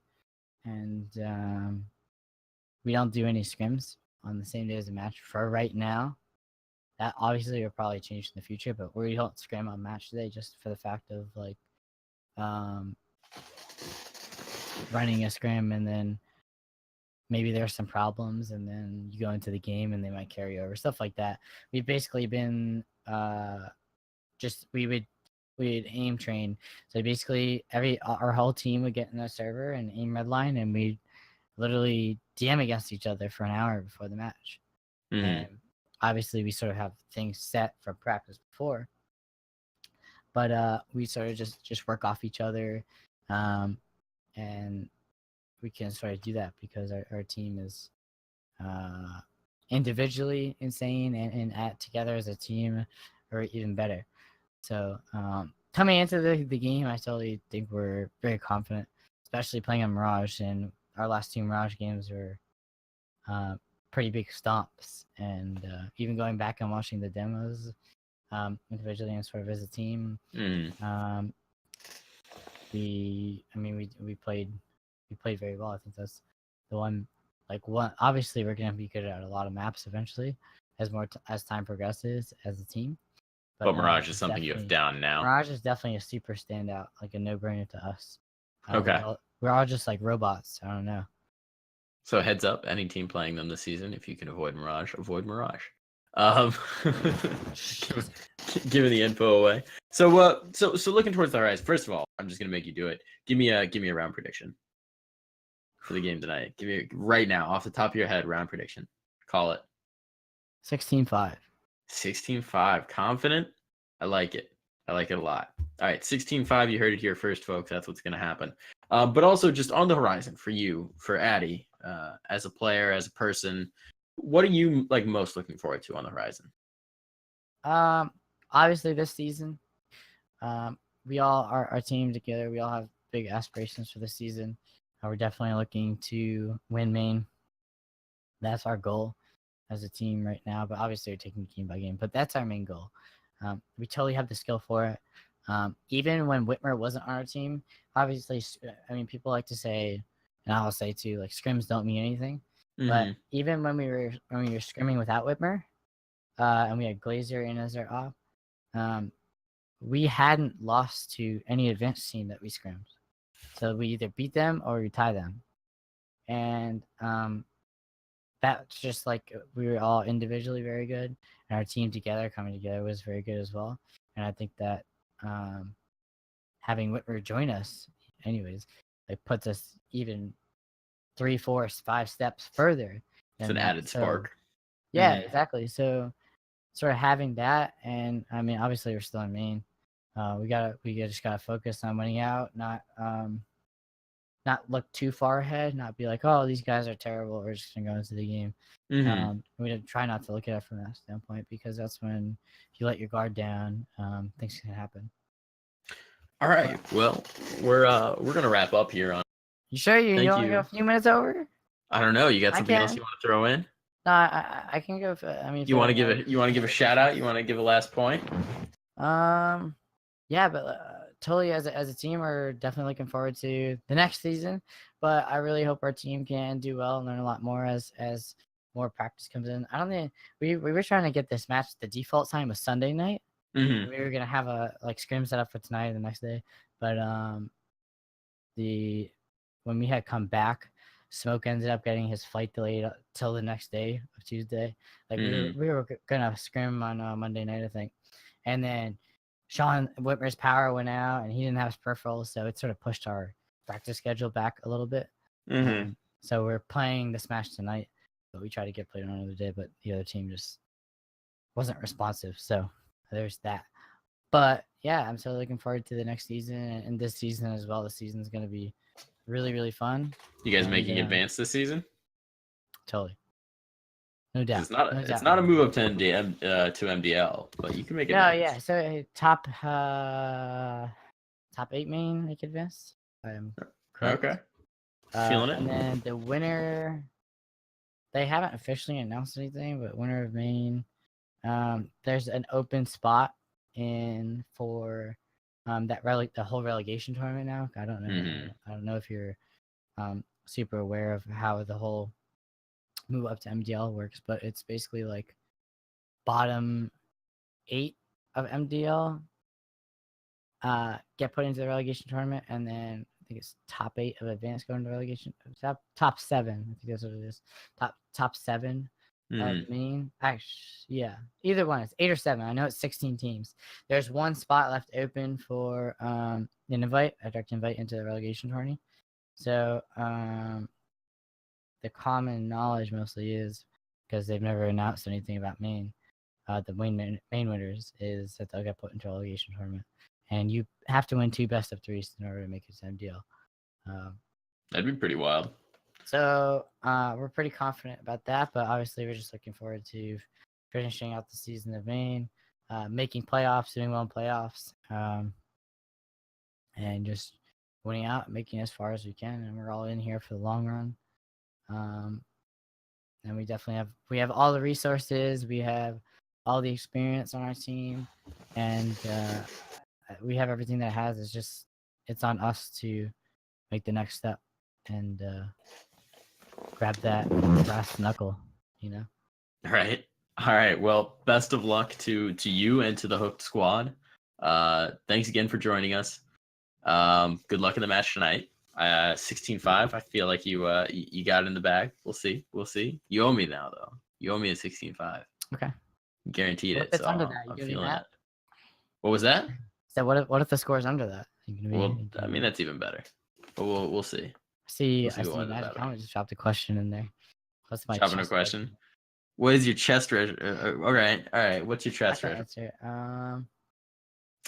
and we don't do any scrims on the same day as the match for right now. That obviously will probably change in the future, but we don't scrim on match day just for the fact of like running a scrim, and then maybe there's some problems, and then you go into the game and they might carry over, stuff like that. We've basically been we'd aim train. So basically our whole team would get in a server and aim redline, and we'd literally DM against each other for an hour before the match. And obviously we sort of have things set from practice before, but we sort of just work off each other, and we can sort of do that because our team is individually insane, and together as a team are even better. So coming into the game, I totally think we're very confident, especially playing on Mirage. And our last 2 Mirage games were pretty big stomps. And even going back and watching the demos individually and sort of as a team, we played very well. I think that's the one. Obviously, we're gonna be good at a lot of maps eventually, as time progresses as a team. But Mirage is something you have down now. Mirage is definitely a super standout, like a no-brainer to us. Okay. We're all just like robots. I don't know. So heads up, any team playing them this season, if you can avoid Mirage, avoid Mirage. Um, giving the info away. So looking towards the horizon. First of all, I'm just gonna make you do it. Give me a round prediction for the game tonight. Give me right now, off the top of your head, round prediction. Call it 16-5. 16-5. Confident. I like it. I like it a lot. All right, 16-5. You heard it here first, folks. That's what's gonna happen. But also just on the horizon for you, for Addy, as a player, as a person, what are you like most looking forward to on the horizon? Obviously this season, we all are our team together. We all have big aspirations for this season. We're definitely looking to win main. That's our goal as a team right now. But obviously, we're taking game by game. But that's our main goal. We totally have the skill for it. Even when Whitmer wasn't on our team, obviously, I mean, people like to say, and I'll say too, like scrims don't mean anything. But even when we were scrimming without Whitmer, and we had Glazer in as our op, we hadn't lost to any advanced team that we scrimmed. So we either beat them or we tie them. And that's just like we were all individually very good, and our team together coming together was very good as well. And I think that having Whitmer join us, anyways, it puts us even 3, 4, 5 steps further. It's an added spark. Yeah, exactly. So sort of having that, and I mean, obviously we're still in main. We just gotta focus on winning out, not look too far ahead, not be like, oh, these guys are terrible, we're just gonna go into the game. We try not to look at it from that standpoint, because that's when if you let your guard down, things can happen. All right, well, we're gonna wrap up here on. You sure you only go a few minutes over? I don't know. You got something else you want to throw in? No, I can go. I mean, you want to give a shout out? You want to give a last point? Yeah, but totally as a team, we're definitely looking forward to the next season. But I really hope our team can do well and learn a lot more as more practice comes in. I don't think we were trying to get this match. The default time was Sunday night. We were gonna have a scrim set up for tonight and the next day, but when we had come back, Smoke ended up getting his flight delayed till the next day of Tuesday. Like we were gonna scrim on Monday night, I think, and then Sean Whitmer's power went out and he didn't have his peripherals, so it sort of pushed our practice schedule back a little bit. So we're playing this match tonight, but we tried to get played on another day, but the other team just wasn't responsive. So there's that. But yeah, I'm so looking forward to the next season and this season as well. The season's going to be really, really fun. You guys making advance this season? Totally. No doubt. It's not a move up to MDL, but you can make it. No, yeah. So top 8 main make advance. I'm correct. Okay. Feeling it. And then the winner, they haven't officially announced anything, but winner of main, there's an open spot in for the whole relegation tournament now. I don't know. I don't know if you're super aware of how the whole move up to MDL works, but it's basically like bottom 8 of MDL get put into the relegation tournament, and then I think it's top 8 of advanced going to relegation. Top 7, I think that's what it is. Top 7 of main. Actually, yeah, either one. It's 8 or 7. I know it's 16 teams. There's one spot left open for a direct invite into the relegation tourney. So the common knowledge mostly is, because they've never announced anything about main, the main winners is that they'll get put into a relegation tournament, and you have to win 2 best of 3s in order to make it to MDL. That'd be pretty wild. So we're pretty confident about that, but obviously we're just looking forward to finishing out the season of main, making playoffs, doing well in playoffs, and just winning out, making as far as we can, and we're all in here for the long run. And we definitely have all the resources, we have all the experience on our team, and we have everything that it has. It's on us to make the next step and grab that brass knuckle, All right. Well, best of luck to you and to the Hooked squad. Thanks again for joining us. Good luck in the match tonight. 16-5. I feel like you got it in the bag. We'll see. You owe me now, though. You owe me a 16-5. Okay. guaranteed What if it. it's So under that? You I'm gonna be feeling mad? that. What was that? So what if the score is under that? You gonna be? Well, I mean that's even better. But we'll see. See, We'll see I what see. ends up Magic happening. Comment just dropped a question in there. What's my Chopping a chest question. regimen? What is your chest all right. What's your I chest can regimen? answer.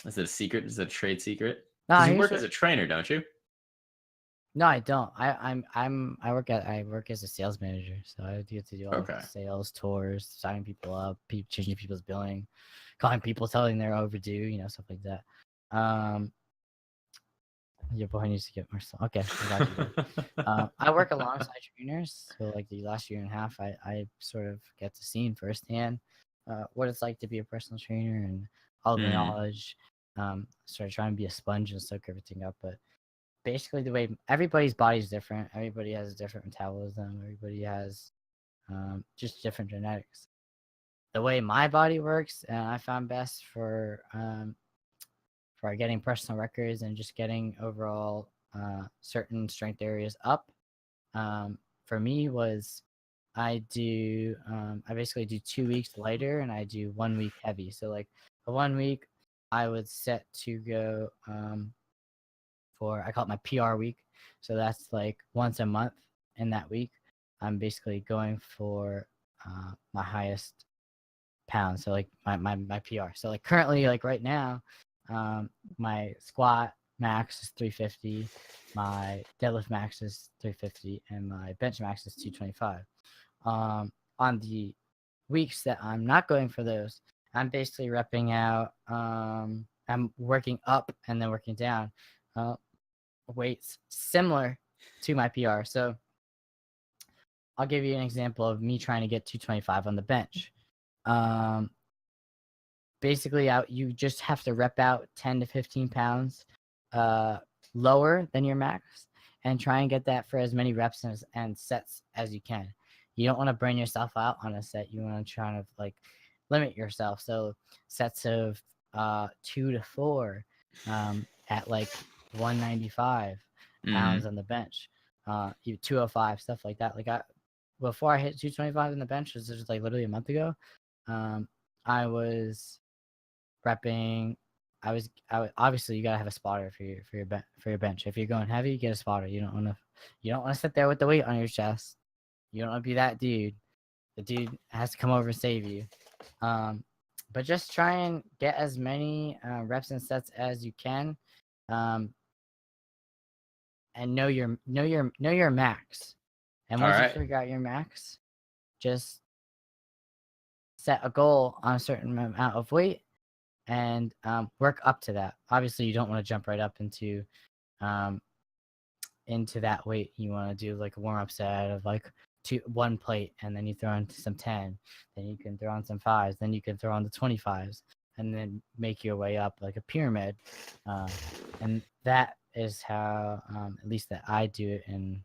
Is it a secret? Is it a trade secret? No, Because you here's work what. as a trainer, don't you? No, I don't. I work as a sales manager, so I get to do all Okay. the sales tours, signing people up, changing people's billing, calling people, telling they're overdue, stuff like that. Your boy needs to get more. Okay, I got you. I work alongside trainers, so like the last year and a half, I sort of get to see firsthand what it's like to be a personal trainer and all the knowledge. Sort of trying to be a sponge and soak everything up, but basically the way everybody's body is different. Everybody has a different metabolism. Everybody has just different genetics. The way my body works, and I found best for getting personal records and just getting overall certain strength areas up. For me was I basically do 2 weeks lighter and I do 1 week heavy. So like the 1 week I would set to go I call it my PR week. So that's like once a month in that week. I'm basically going for my highest pound. So like my PR. So like currently, like right now, my squat max is 350, my deadlift max is 350, and my bench max is 225. On the weeks that I'm not going for those, I'm basically repping out. I'm working up and then working down. Weights similar to my PR. So I'll give you an example of me trying to get 225 on the bench. Basically, you just have to rep out 10 to 15 pounds lower than your max and try and get that for as many reps and sets as you can. You don't want to burn yourself out on a set. You want to try to like limit yourself. So sets of 2 to 4 at like 195 pounds on the bench, 205, stuff like that. Like before I hit 225 in the bench, which was like literally a month ago, I was prepping. I obviously you gotta have a spotter for your bench. If you're going heavy, you get a spotter. You don't want to sit there with the weight on your chest. You don't want to be that dude. The dude has to come over and save you. But just try and get as many reps and sets as you can, and know your max. And once you figure out your max, just set a goal on a certain amount of weight and work up to that. Obviously, you don't want to jump right up into that weight. You want to do like a warm up set of like 1 plate, and then you throw in some 10, then you can throw on some 5s, then you can throw on the 25s, and then make your way up like a pyramid. And that is how, at least that I do it in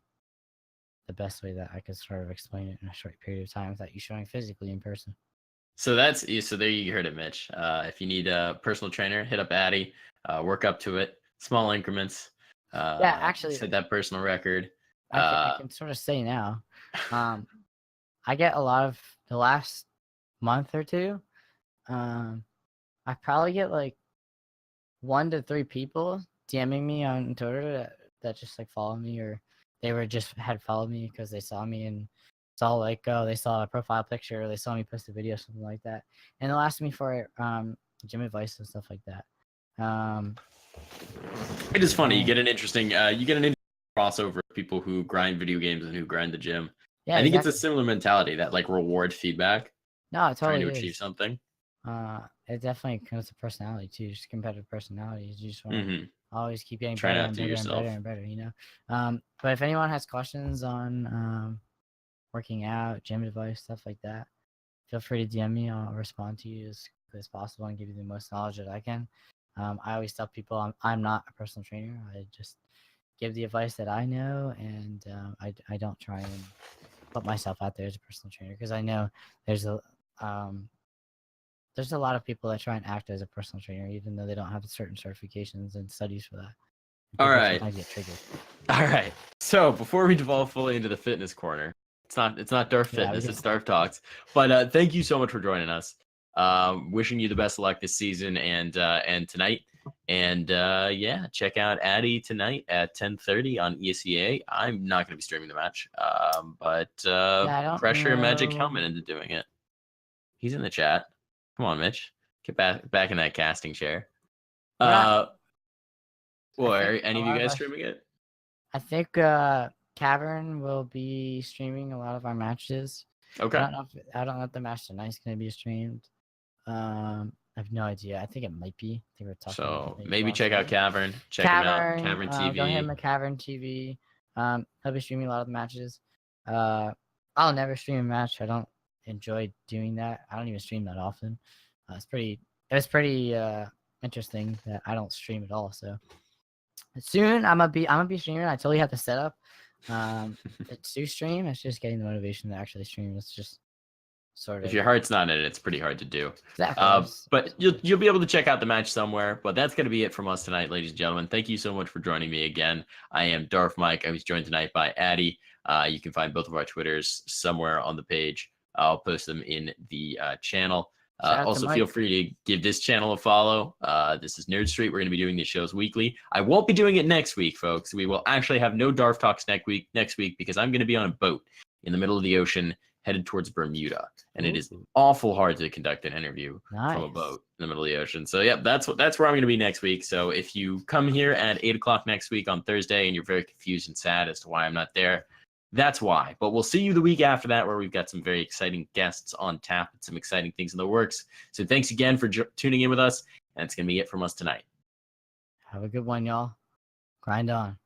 the best way that I could sort of explain it in a short period of time without you showing physically in person. So there you heard it, Mitch. If you need a personal trainer, hit up Addy, work up to it, small increments. Yeah, actually, set that personal record. I can sort of say now, I get a lot of the last month or two. I probably get like 1 to 3 people DMing me on Twitter that just like follow me, or they had followed me because they saw me and saw like, oh, they saw a profile picture, or they saw me post a video, something like that, and they'll ask me for gym advice and stuff like that. It is funny. You get an interesting crossover of people who grind video games and who grind the gym. Yeah, I think exactly. it's a similar mentality, that like reward feedback. No, it totally trying to achieve something. It definitely comes to personality too, just competitive personalities. You just want to always keep getting Try better not and to better and yourself. better and better, you know. But if anyone has questions on working out, gym advice, stuff like that, feel free to DM me. I'll respond to you as quickly as possible and give you the most knowledge that I can. I always tell people I'm not a personal trainer. I just give the advice that I know, and I don't try and put myself out there as a personal trainer, because I know there's a lot of people that try and act as a personal trainer even though they don't have certain certifications and studies for that. All right. Sometimes get triggered. All right. So before we devolve fully into the fitness corner, it's not Darf Fitness, it's Darf Talks. But thank you so much for joining us. Wishing you the best of luck this season and tonight. And yeah, check out Addy tonight at 10:30 on ESEA. I'm not going to be streaming the match, but I don't pressure Magic know. Helmet into doing it. He's in the chat. Come on, Mitch. Get back in that casting chair. Well, are any of you guys streaming it? I think Cavern will be streaming a lot of our matches. Okay. I don't know if the match tonight is going to be streamed. I have no idea. I think it might be. I think we're talking. So maybe check out Cavern. Check him out. Cavern TV. Go him at Cavern TV. He'll be streaming a lot of the matches. I'll never stream a match. I don't enjoy doing that. I don't even stream that often. It was pretty interesting that I don't stream at all. So soon I'm gonna be streaming. I totally have the setup to stream. It's just getting the motivation to actually stream. It's just sort of. If your heart's not in it, it's pretty hard to do. Exactly. But you'll be able to check out the match somewhere. But that's gonna be it from us tonight, ladies and gentlemen. Thank you so much for joining me again. I am Darf Mike. I was joined tonight by Addy. You can find both of our Twitters somewhere on the page. I'll post them in the channel. Also, feel free to give this channel a follow. This is Nerd Street. We're going to be doing these shows weekly. I won't be doing it next week, folks. We will actually have no Darf Talks next week because I'm going to be on a boat in the middle of the ocean headed towards Bermuda. And it is awful hard to conduct an interview from a boat in the middle of the ocean. So, yeah, that's where I'm going to be next week. So if you come here at 8 o'clock next week on Thursday and you're very confused and sad as to why I'm not there, that's why. But we'll see you the week after that, where we've got some very exciting guests on tap and some exciting things in the works. So thanks again for tuning in with us. And it's going to be it from us tonight. Have a good one, y'all. Grind on.